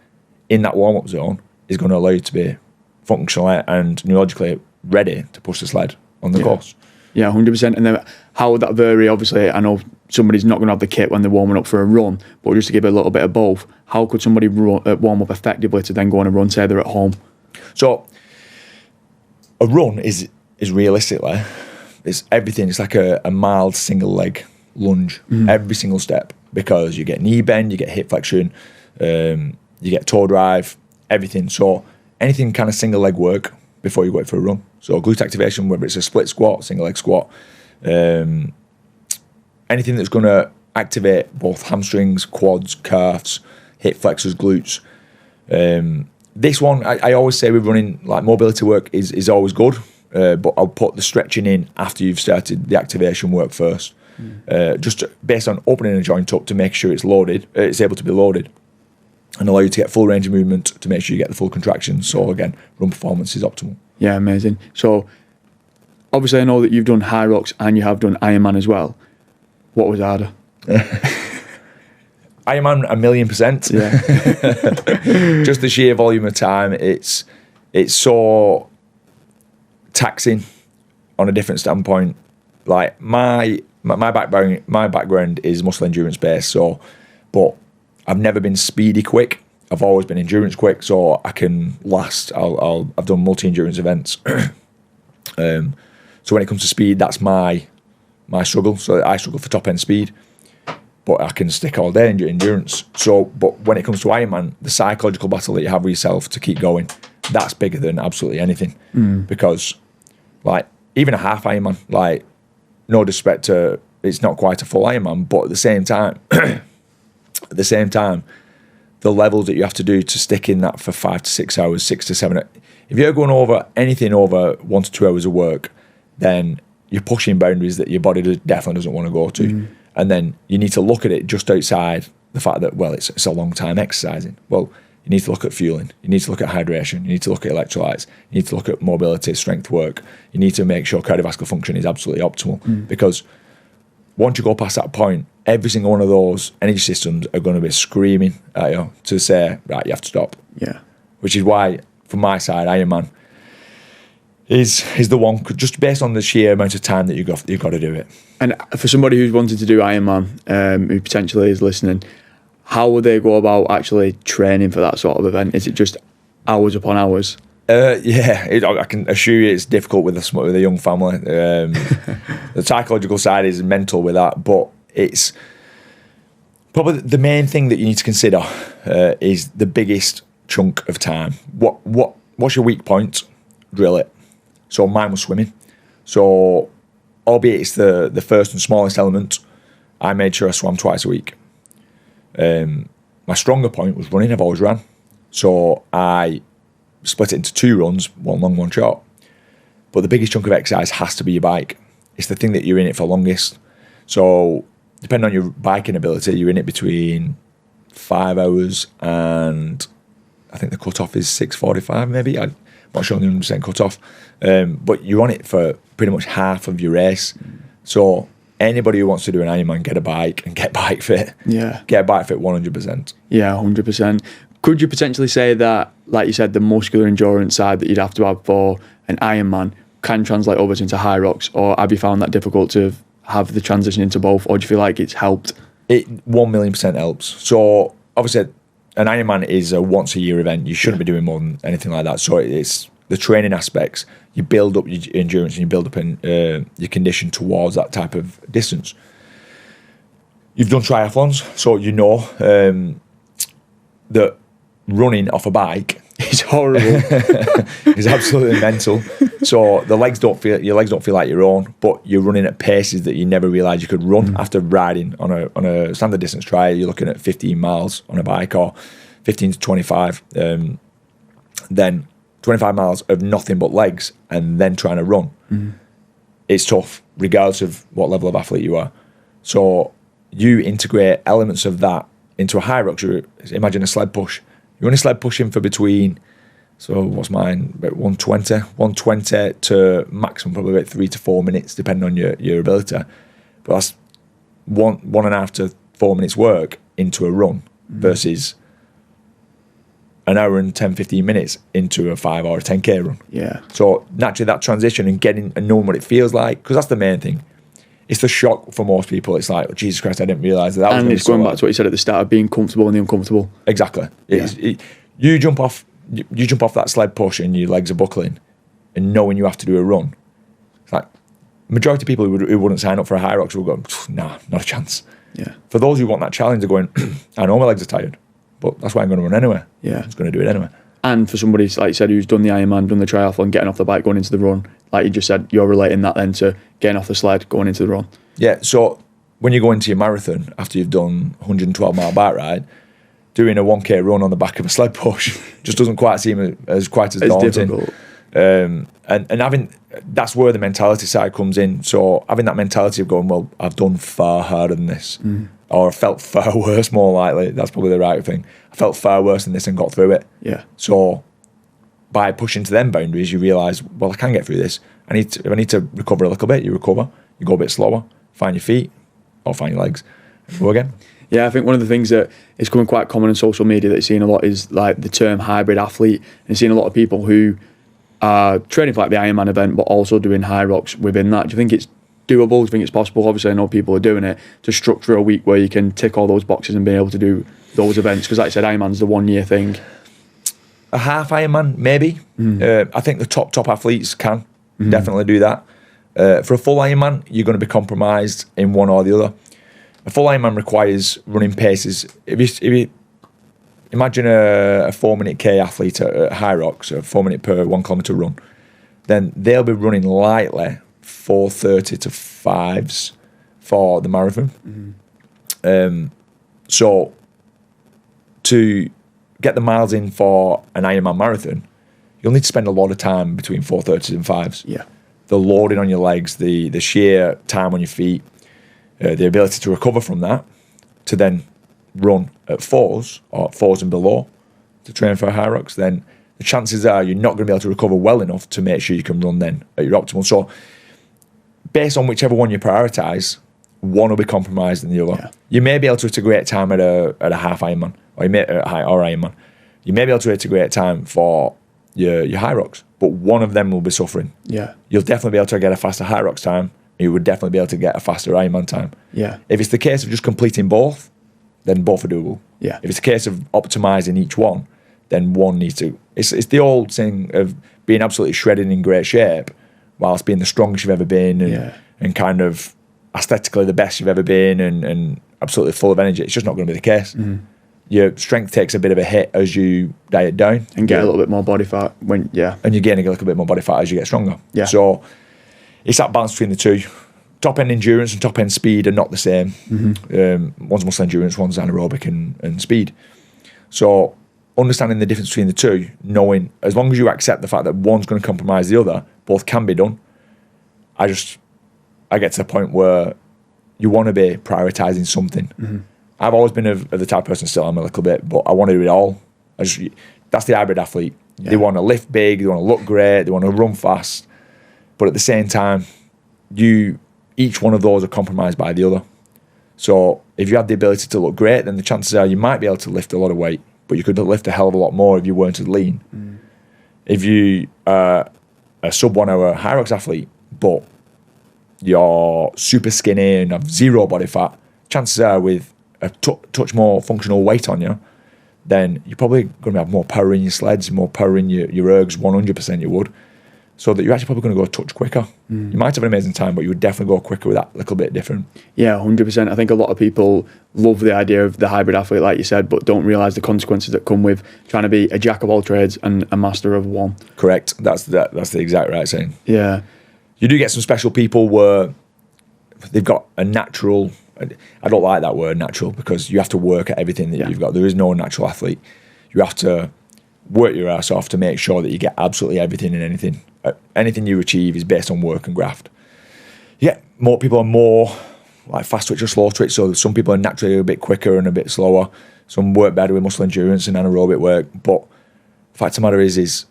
Speaker 2: in that warm-up zone is going to allow you to be functionally and neurologically ready to push the sled on the course.
Speaker 1: Yeah, 100%. And then how would that vary? Obviously, I know somebody's not going to have the kit when they're warming up for a run, but just to give it a little bit of both, how could somebody warm up effectively to then go on a run, say they're at home?
Speaker 2: So a run is realistically, it's everything. It's like a mild single leg lunge every single step, because you get knee bend, you get hip flexion, you get toe drive, everything. So anything kind of single leg work before you go out for a run. So glute activation, whether it's a split squat, single leg squat, anything that's going to activate both hamstrings, quads, calves, hip flexors, glutes, This one, I always say with running, like mobility work is always good, but I'll put the stretching in after you've started the activation work first. Just based on opening a joint up to make sure it's loaded, it's able to be loaded, and allow you to get full range of movement to make sure you get the full contraction. So again, run performance is optimal.
Speaker 1: Yeah, amazing. So obviously I know that you've done HYROX and you have done Ironman as well. What was harder?
Speaker 2: Ironman 1,000,000%.
Speaker 1: Yeah.
Speaker 2: Just the sheer volume of time. It's so taxing on a different standpoint. Like my background is muscle endurance based, but I've never been speedy quick. I've always been endurance quick, so I can last. I've done multi-endurance events. So when it comes to speed, that's my struggle. So I struggle for top end speed, but I can stick all day in endurance. So, but when it comes to Ironman, the psychological battle that you have with yourself to keep going, that's bigger than absolutely anything. Because, like, even a half Ironman, like, no disrespect to, it's not quite a full Ironman, but at the same time, the levels that you have to do to stick in that for 5 to 6 hours, 6 to 7. If you're going over anything over 1 to 2 hours of work, then you're pushing boundaries that your body definitely doesn't want to go to. And then you need to look at it just outside the fact that, well, it's a long time exercising. Well, you need to look at fueling. You need to look at hydration. You need to look at electrolytes. You need to look at mobility, strength work. You need to make sure cardiovascular function is absolutely optimal. Because once you go past that point, every single one of those energy systems are going to be screaming at you to say, right, you have to stop.
Speaker 1: Yeah.
Speaker 2: Which is why, from my side, Ironman is the one, just based on the sheer amount of time that you've got to do it.
Speaker 1: And for somebody who's wanted to do Ironman, who potentially is listening, how would they go about actually training for that sort of event? Is it just hours upon hours?
Speaker 2: I can assure you it's difficult with a young family. The psychological side is mental with that, but it's probably the main thing that you need to consider is the biggest chunk of time. What's your weak point? Drill it. So mine was swimming. So albeit it's the first and smallest element, I made sure I swam twice a week. My stronger point was running. I've always ran. So I split it into 2 runs, 1 long, 1 short. But the biggest chunk of exercise has to be your bike. It's the thing that you're in it for longest. So depending on your biking ability, you're in it between 5 hours and I think the cutoff is 6:45 maybe. I'm not sure on the 100% cutoff. But you're on it for pretty much half of your race. So anybody who wants to do an Ironman, get a bike and get bike fit.
Speaker 1: Yeah.
Speaker 2: Get bike fit 100%.
Speaker 1: Yeah, 100%. Could you potentially say that, like you said, the muscular endurance side that you'd have to have for an Ironman can translate over into HYROX, or have you found that difficult to have the transition into both, or do you feel like it's helped?
Speaker 2: It 1,000,000% helps. So obviously an Ironman is a once a year event. You shouldn't be doing more than anything like that. So it's the training aspects. You build up your endurance and you build up your condition towards that type of distance. You've done triathlons, so you know that running off a bike
Speaker 1: is horrible.
Speaker 2: It's absolutely mental. So your legs don't feel like your own, but you're running at paces that you never realised you could run after riding on a standard distance trial. You're looking at 15 miles on a bike, or 15 to 25. Then 25 miles of nothing but legs, and then trying to run. It's tough, regardless of what level of athlete you are. So you integrate elements of that into a HYROX. Imagine a sled push. You're only sled pushing for between, so what's mine, about 120 to maximum probably about 3 to 4 minutes, depending on your ability. But that's 1.5 to 4 minutes work into a run versus an hour and 10, 15 minutes into a 5 or a 10K run.
Speaker 1: Yeah.
Speaker 2: So naturally that transition and getting and knowing what it feels like, because that's the main thing. It's the shock for most people. It's like, oh, Jesus Christ, I didn't realise that.
Speaker 1: And it's going back to what you said at the start of being comfortable in the uncomfortable.
Speaker 2: Exactly. You jump off that sled push and your legs are buckling, and knowing you have to do a run. It's like majority of people who wouldn't sign up for a HYROX will go, nah, not a chance.
Speaker 1: Yeah.
Speaker 2: For those who want that challenge, they're going, I know my legs are tired, but that's why I'm going to run anyway.
Speaker 1: Yeah.
Speaker 2: I'm just going to do it anyway.
Speaker 1: And for somebody, like you said, who's done the Ironman, done the triathlon, getting off the bike, going into the run, like you just said, you're relating that then to getting off the sled, going into the run.
Speaker 2: Yeah, so when you go into your marathon after you've done 112-mile bike ride, doing a 1K run on the back of a sled push just doesn't quite seem as daunting.
Speaker 1: Difficult.
Speaker 2: And having, that's where the mentality side comes in. So having that mentality of going, well, I've done far harder than this, or I felt far worse, more likely. That's probably the right thing. I felt far worse than this and got through it.
Speaker 1: Yeah.
Speaker 2: So by pushing to them boundaries, you realise, well, I can get through this. If I need to recover a little bit, you recover. You go a bit slower, find your feet, or find your legs, and go again.
Speaker 1: Yeah, I think one of the things that is coming quite common on social media that you're seeing a lot is like the term hybrid athlete, and seeing a lot of people who are training for like the Ironman event but also doing HYROX within that. Do you think it's doable? Do you think it's possible? Obviously I know people are doing it, to structure a week where you can tick all those boxes and be able to do those events, because like I said, Ironman's the 1 year thing.
Speaker 2: A half Ironman, maybe. I think the top athletes can definitely do that. For a full Ironman, you're going to be compromised in one or the other. A full Ironman requires running paces. If you imagine a 4-minute K athlete at HYROX, a 4 minute per 1 kilometre run, then they'll be running lightly 4:30 to 5s for the marathon. So to get the miles in for an Ironman marathon, you'll need to spend a lot of time between 4:30 and 5s.
Speaker 1: Yeah.
Speaker 2: The loading on your legs, the sheer time on your feet, the ability to recover from that, to then run at 4s or 4s and below to train for a HYROX, then the chances are you're not going to be able to recover well enough to make sure you can run then at your optimal. So based on whichever one you prioritise, one will be compromised than the other. Yeah. You may be able to hit a great time at a half Ironman, or Ironman. You may be able to hit a great time for your HYROX, but one of them will be suffering.
Speaker 1: Yeah.
Speaker 2: You'll definitely be able to get a faster HYROX time. You would definitely be able to get a faster Ironman time.
Speaker 1: Yeah.
Speaker 2: If it's the case of just completing both, then both are doable.
Speaker 1: Yeah.
Speaker 2: If it's a case of optimising each one, then one needs to. It's the old thing of being absolutely shredded in great shape, whilst being the strongest you've ever been, and kind of aesthetically the best you've ever been, and absolutely full of energy. It's just not going to be the case. Your strength takes a bit of a hit as you diet down
Speaker 1: and get a little bit more body fat and
Speaker 2: you're gaining a little bit more body fat as you get stronger.
Speaker 1: Yeah.
Speaker 2: So it's that balance between the two. Top end endurance and top end speed are not the same. One's muscle endurance, one's anaerobic and speed. So understanding the difference between the two, knowing as long as you accept the fact that one's going to compromise the other, both can be done. I get to the point where you want to be prioritising something. I've always been of the type of person, still am a little bit, but I want to do it all. That's the hybrid athlete. Yeah. They want to lift big, they want to look great, they want to run fast, but at the same time, each one of those are compromised by the other. So if you had the ability to look great, then the chances are you might be able to lift a lot of weight, but you could lift a hell of a lot more if you weren't as lean. If you are a sub 1 hour HYROX athlete, but you're super skinny and have zero body fat, chances are with a touch more functional weight on you, then you're probably going to have more power in your sleds, more power in your ergs, 100% you would, so that you're actually probably going to go a touch quicker. You might have an amazing time, but you would definitely go quicker with that little bit different. Yeah,
Speaker 1: 100%. I think a lot of people love the idea of the hybrid athlete, like you said, but don't realise the consequences that come with trying to be a jack of all trades and a master of one.
Speaker 2: Correct. That's the exact right saying.
Speaker 1: Yeah.
Speaker 2: You do get some special people where they've got a natural... I don't like that word natural, because you have to work at everything that you've got. There is no natural athlete. You have to work your ass off to make sure that you get absolutely everything and anything. Anything you achieve is based on work and graft. Yeah, more people are more like fast twitch or slow twitch. So some people are naturally a bit quicker and a bit slower. Some work better with muscle endurance and anaerobic work. But the fact of the matter is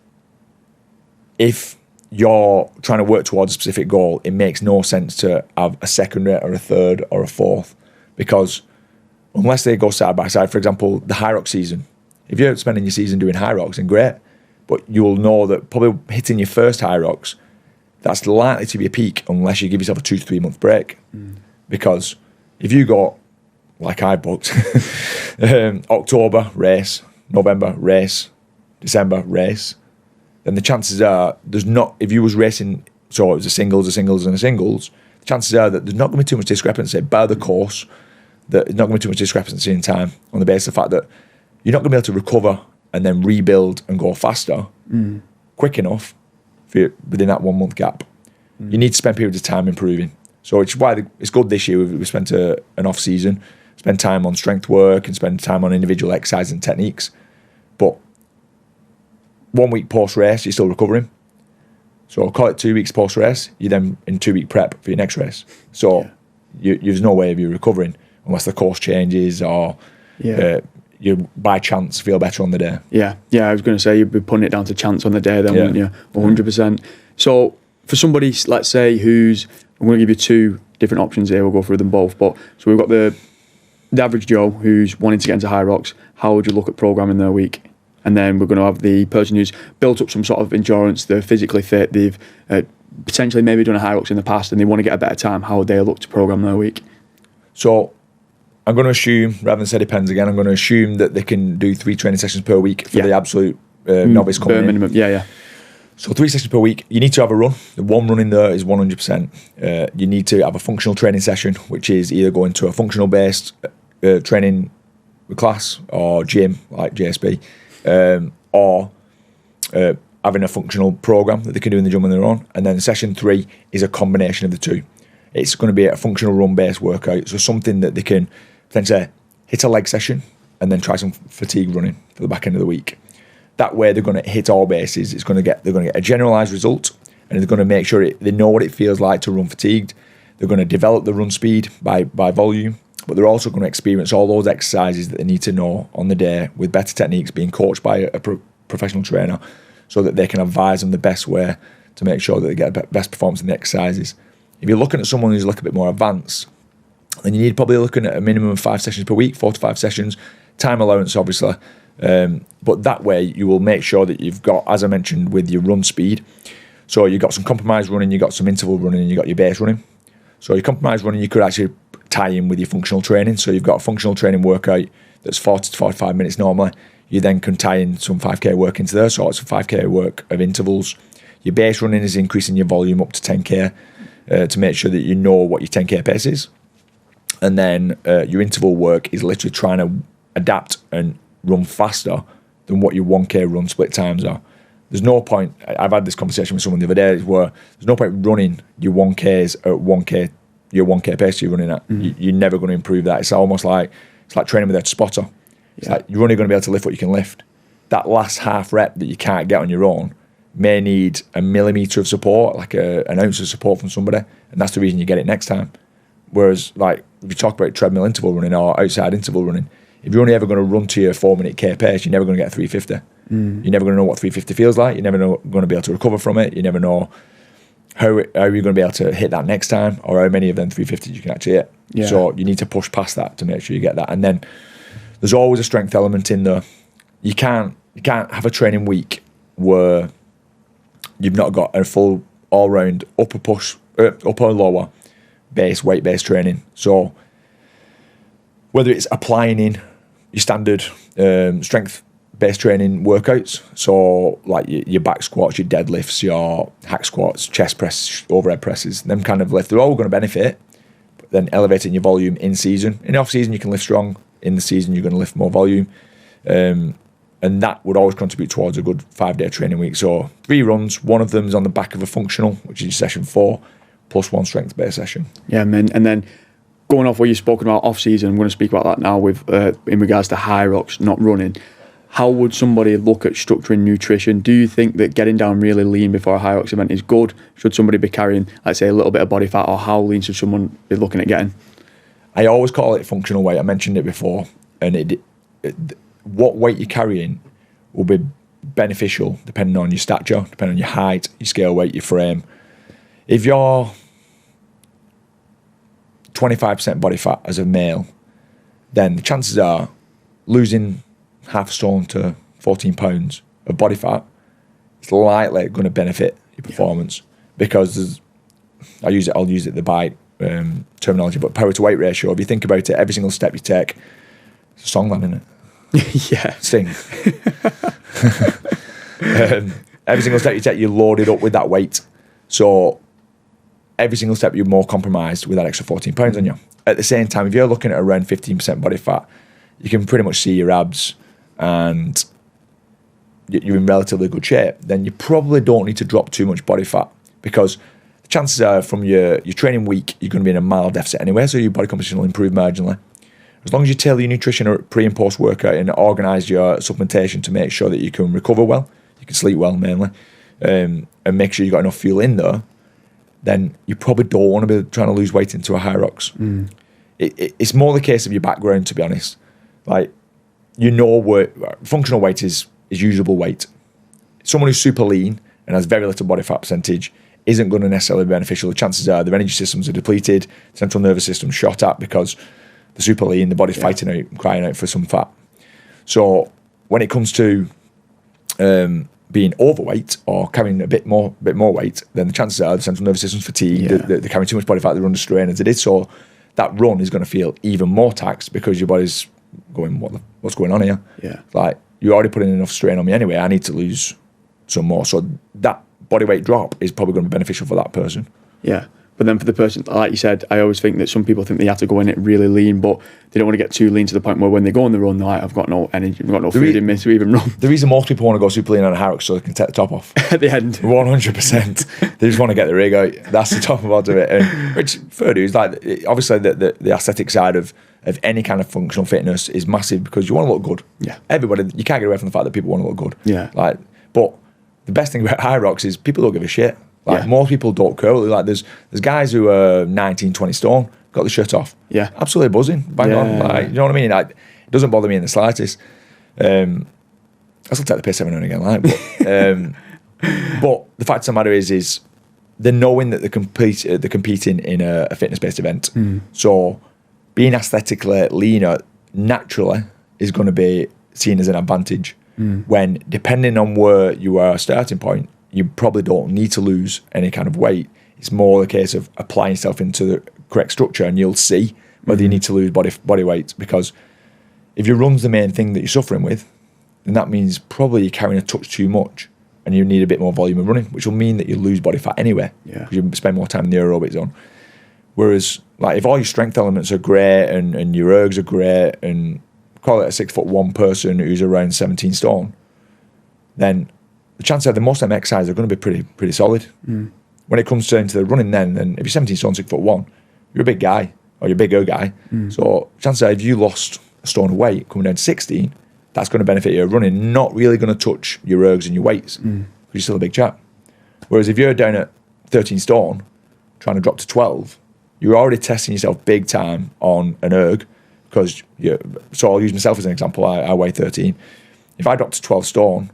Speaker 2: if you're trying to work towards a specific goal, it makes no sense to have a secondary or a third or a fourth, because unless they go side by side, for example, the HYROX season, if you're spending your season doing HYROX, then great, but you'll know that probably hitting your first HYROX, that's likely to be a peak unless you give yourself a 2 to 3 month break. Because if you go, like I booked, October race, November race, December race, then the chances are if you was racing, so it was a singles, the chances are that there's not going to be too much discrepancy by the course, that there's not going to be too much discrepancy in time, on the basis of the fact that you're not going to be able to recover and then rebuild and go faster quick enough within that 1 month gap. You need to spend periods of time improving. So which is why it's good this year we spent an off season spend time on strength work and spend time on individual exercise and techniques. But 1 week post-race, you're still recovering. So call it 2 weeks post-race, you're then in 2 week prep for your next race. So there's no way of you recovering unless the course changes or you by chance feel better on the day.
Speaker 1: Yeah, I was going to say you'd be putting it down to chance on the day then, wouldn't you? 100%. So for somebody, let's say, I'm going to give you two different options here, we'll go through them both. But so we've got the average Joe who's wanting to get into HYROX. How would you look at programming their week? And then we're going to have the person who's built up some sort of endurance, they're physically fit, they've potentially maybe done a HYROX in the past and they want to get a better time. How would they look to program their week?
Speaker 2: So I'm going to assume, rather than say depends again, I'm going to assume that they can do 3 training sessions per week for the absolute novice coming in.
Speaker 1: Minimum, yeah.
Speaker 2: So 3 sessions per week. You need to have a run. The one run in there is 100%. You need to have a functional training session, which is either going to a functional-based training class or gym, like JSB, or having a functional program that they can do in the gym on their own. And then session 3 is a combination of the two. It's going to be a functional run-based workout, so something that they can potentially hit a leg session and then try some fatigue running for the back end of the week. That way, they're going to hit all bases. They're going to get a generalised result, and they're going to make sure they know what it feels like to run fatigued. They're going to develop the run speed by volume, but they're also going to experience all those exercises that they need to know on the day with better techniques, being coached by a professional trainer, so that they can advise them the best way to make sure that they get best performance in the exercises. If you're looking at someone who's a little bit more advanced, then you need probably looking at a minimum of 5 sessions per week, 4 to 5 sessions, time allowance obviously. But that way you will make sure that you've got, as I mentioned, with your run speed. So you've got some compromised running, you've got some interval running, and you've got your base running. So your compromised running, you could actually tie in with your functional training. So you've got a functional training workout that's 40 to 45 minutes normally. You then can tie in some 5K work into there. So it's a 5K work of intervals. Your base running is increasing your volume up to 10K to make sure that you know what your 10K pace is. And then your interval work is literally trying to adapt and run faster than what your 1K run split times are. There's no point, I've had this conversation with someone the other day, where there's no point running your 1Ks at 1K, your 1K pace you're running at. You're never going to improve that. It's almost like, it's like training with a spotter. It's like you're only going to be able to lift what you can lift. That last half rep that you can't get on your own may need a millimetre of support, like an ounce of support from somebody, and that's the reason you get it next time. Whereas, like, if you talk about treadmill interval running or outside interval running, if you're only ever going to run to your 4-minute K pace, you're never going to get a 350. You're never going to know what 350 feels like. You're never going to be able to recover from it. You never know how are you going to be able to hit that next time, or how many of them 350s you can actually hit. Yeah. So you need to push past that to make sure you get that. And then there's always a strength element in there. You can't have a training week where you've not got a full all-round upper or lower base, weight-based training. So whether it's applying in your standard strength-based training workouts, so like your back squats, your deadlifts, your hack squats, chest press, overhead presses, them kind of lift, they're all going to benefit, but then elevating your volume in season. In off-season, you can lift strong. In the season, you're going to lift more volume. And that would always contribute towards a good 5-day training week. So 3 runs, one of them is on the back of a functional, which is session 4, plus 1 strength-based session. Yeah, man. And then going off what you've spoken about off-season, I'm going to speak about that now with in regards to HYROX, not running. How would somebody look at structuring nutrition? Do you think that getting down really lean before a HYROX event is good? Should somebody be carrying, let's say, a little bit of body fat, or how lean should someone be looking at getting? I always call it functional weight. I mentioned it before. And what weight you're carrying will be beneficial depending on your stature, depending on your height, your scale weight, your frame. If you're 25% body fat as a male, then the chances are losing half a stone to 14 pounds of body fat is likely going to benefit your performance, because I'll use it the bike terminology, but power to weight ratio, if you think about it, every single step you take, it's a song, isn't it?
Speaker 1: Yeah.
Speaker 2: Sing. Every single step you take, you're loaded up with that weight. So every single step you're more compromised with that extra 14 pounds on you. At the same time, if you're looking at around 15% body fat, you can pretty much see your abs and you're in relatively good shape. Then you probably don't need to drop too much body fat, because the chances are from your training week, you're going to be in a mild deficit anyway, so your body composition will improve marginally. as long as you tailor your nutrition pre and post workout and organise your supplementation to make sure that you can recover well, you can sleep well mainly, and make sure you got enough fuel in there, then you probably don't want to be trying to lose weight into a HYROX. It's more the case of your background, to be honest. Like, functional weight is usable weight. Someone who's super lean and has very little body fat percentage isn't going to necessarily be beneficial. The chances are their energy systems are depleted, central nervous system shot at because they're super lean, the body's fighting out, crying out for some fat. So when it comes to being overweight or carrying a bit more weight, then the chances are the central nervous system's fatigued, they're carrying too much body fat, they're under strain as it is. So that run is going to feel even more taxed because your body's going, what's going on here? Yeah. Like, you're already putting enough strain on me anyway, I need to lose some more. So that body weight drop is probably going to be beneficial for that person. Yeah.
Speaker 1: But then for the person, like you said, I always think that some people think they have to go in it really lean, but they don't want to get too lean to the point where when they go on the run, they're like, I've got no energy, I've got no food in me to even run.
Speaker 2: The reason most people want to go super lean on a HYROX so they can take the top off.
Speaker 1: At the end.
Speaker 2: 100%. They just want to get the rig out. That's the top part of it. And, which, fair dues, like, obviously the aesthetic side of any kind of functional fitness is massive because you want to look good.
Speaker 1: Yeah.
Speaker 2: Everybody, you can't get away from the fact that people want to look good.
Speaker 1: Yeah.
Speaker 2: Like, but the best thing about HYROX is people don't give a shit. Like, most people don't care. Like, there's guys who are 19, 20 stone, got the shirt off.
Speaker 1: Yeah.
Speaker 2: Absolutely buzzing. Bang on. Like, you know what I mean? Like, it doesn't bother me in the slightest. I still take the piss every now and again, like, but the fact of the matter is they're knowing that they're competing in a fitness-based event. So being aesthetically leaner naturally is going to be seen as an advantage when, depending on where you are starting point, you probably don't need to lose any kind of weight. It's more a case of applying yourself into the correct structure, and you'll see whether you need to lose body weight. Because if your run's the main thing that you're suffering with, then that means probably you're carrying a touch too much, and you need a bit more volume of running, which will mean that you lose body fat anyway. Yeah. Because you spend more time in the aerobic zone. Whereas, like, if all your strength elements are great and your ergs are great, and call it a 6'1" person who's around 17 stone, then the chances are the most of them exercises are going to be pretty solid. When it comes to the running, then if you're 17 stone, 6'1", you're a big guy, or you're a bigger guy. So chances are if you lost a stone of weight coming down to 16, that's going to benefit your running, not really going to touch your ergs and your weights, because you're still a big chap. Whereas if you're down at 13 stone, trying to drop to 12, you're already testing yourself big time on an erg, because so I'll use myself as an example. I weigh 13. If I drop to 12 stone,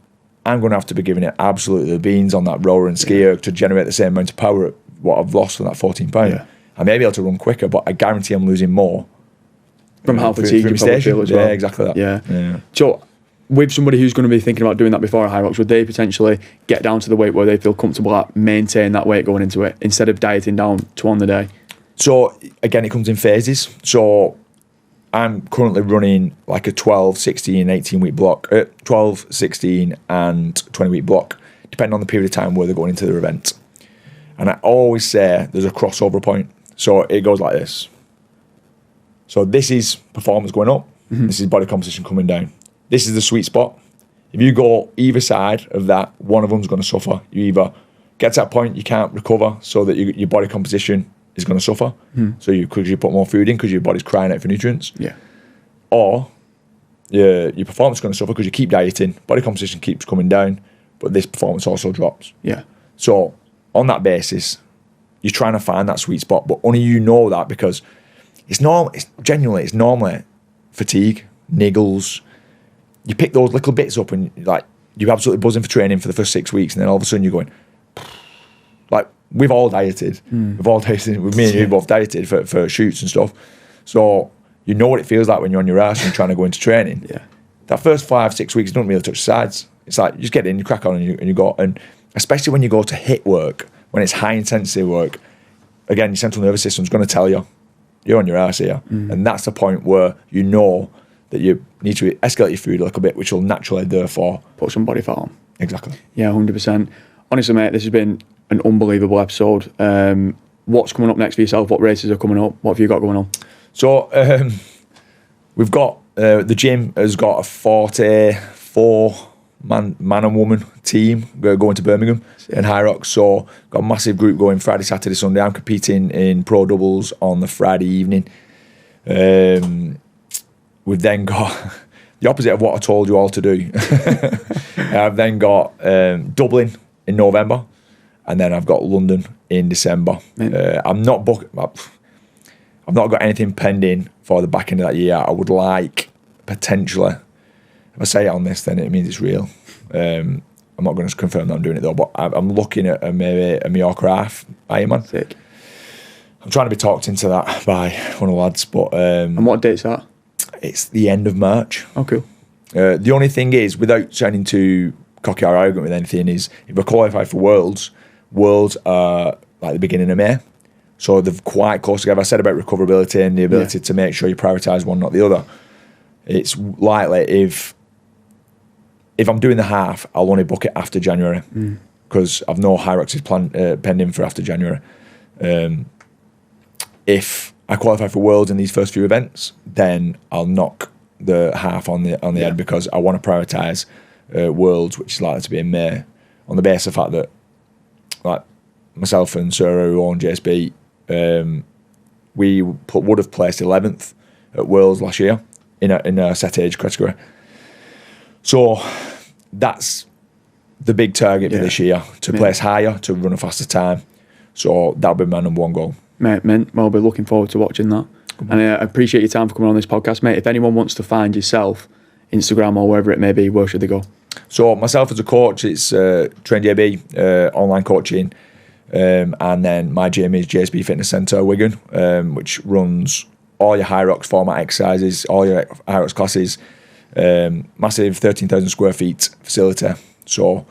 Speaker 2: I'm going to have to be giving it absolutely the beans on that rower and ski erg to generate the same amount of power at what I've lost from that 14 pound. Yeah. I may be able to run quicker, but I guarantee I'm losing more.
Speaker 1: From how fatigued you probably feel as well.
Speaker 2: Yeah, exactly that.
Speaker 1: Yeah. So, with somebody who's going to be thinking about doing that before a HYROX, would they potentially get down to the weight where they feel comfortable at, maintain that weight going into it, instead of dieting down to on the day? So, again, it comes in phases. So, I'm currently running like a 12, 16, 18-week block, 12, 16, and 20-week block, depending on the period of time where they're going into their event. And I always say there's a crossover point. So it goes like this. So this is performance going up. This is body composition coming down. This is the sweet spot. If you go either side of that, one of them's going to suffer. You either get to that point, you can't recover, so that your body composition is going to suffer. So because you put more food in because your body's crying out for nutrients. Yeah. Or your performance is going to suffer because you keep dieting, body composition keeps coming down, but this performance also drops. Yeah. So on that basis, you're trying to find that sweet spot, but only you know that because it's normally fatigue, niggles. You pick those little bits up and like you're absolutely buzzing for training for the first 6 weeks, and then all of a sudden you're going, like, we've all dieted. We've all dieted. With me and you both dieted for shoots and stuff. So you know what it feels like when you're on your ass and you're trying to go into training. Yeah. That first 5-6 weeks, you don't really touch the sides. It's like you just get in, you crack on, and you go. And especially when you go to HIIT work, when it's high intensity work, again, your central nervous system's going to tell you you're on your ass here, and that's the point where you know that you need to escalate your food a little bit, which will naturally therefore put some body fat on.
Speaker 2: Exactly.
Speaker 1: Yeah, 100%. Honestly, mate, this has been an unbelievable episode. What's coming up next for yourself? What races are coming up? What have you got going on?
Speaker 2: So we've got the gym has got a 44 man and woman team going to Birmingham and HYROX. So got a massive group going Friday, Saturday, Sunday. I'm competing in pro doubles on the Friday evening. we've then got the opposite of what I told you all to do. I've then got Dublin in November, and then I've got London in December. I've not got anything pending for the back end of that year. I would like potentially, if I say it on this, then it means it's real. I'm not going to confirm that I'm doing it though, but I'm looking at maybe a Mallorca half Ironman.
Speaker 1: Sick.
Speaker 2: I'm trying to be talked into that by one of the lads, but
Speaker 1: and what date's that?
Speaker 2: It's the end of March.
Speaker 1: Oh, cool.
Speaker 2: The only thing is, without sounding too cocky or arrogant with anything, is if I qualify for Worlds are like the beginning of May. So they're quite close together. I said about recoverability and the ability to make sure you prioritise one, not the other. It's likely if I'm doing the half, I'll only book it after January because I've no HYROX pending for after January. If I qualify for Worlds in these first few events, then I'll knock the half on the head because I want to prioritise Worlds, which is likely to be in May, on the basis of the fact that like myself and Sarah who own JSB, we would have placed 11th at Worlds last year in a set age category. So that's the big target for this year, to place higher, to run a faster time. So that'll be my number one goal.
Speaker 1: Mate, well, I'll be looking forward to watching that. And I appreciate your time for coming on this podcast, mate. If anyone wants to find yourself, Instagram or wherever it may be, where should they go?
Speaker 2: So myself as a coach, it's TrainJB, online coaching. And then my gym is JSB Fitness Centre, Wigan, which runs all your HYROX format exercises, all your HYROX classes. Massive 13,000 square feet facility. So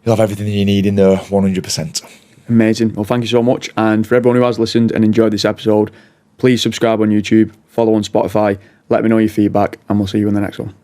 Speaker 2: you'll have everything that you need in there 100%.
Speaker 1: Amazing. Well, thank you so much. And for everyone who has listened and enjoyed this episode, please subscribe on YouTube, follow on Spotify, let me know your feedback, and we'll see you in the next one.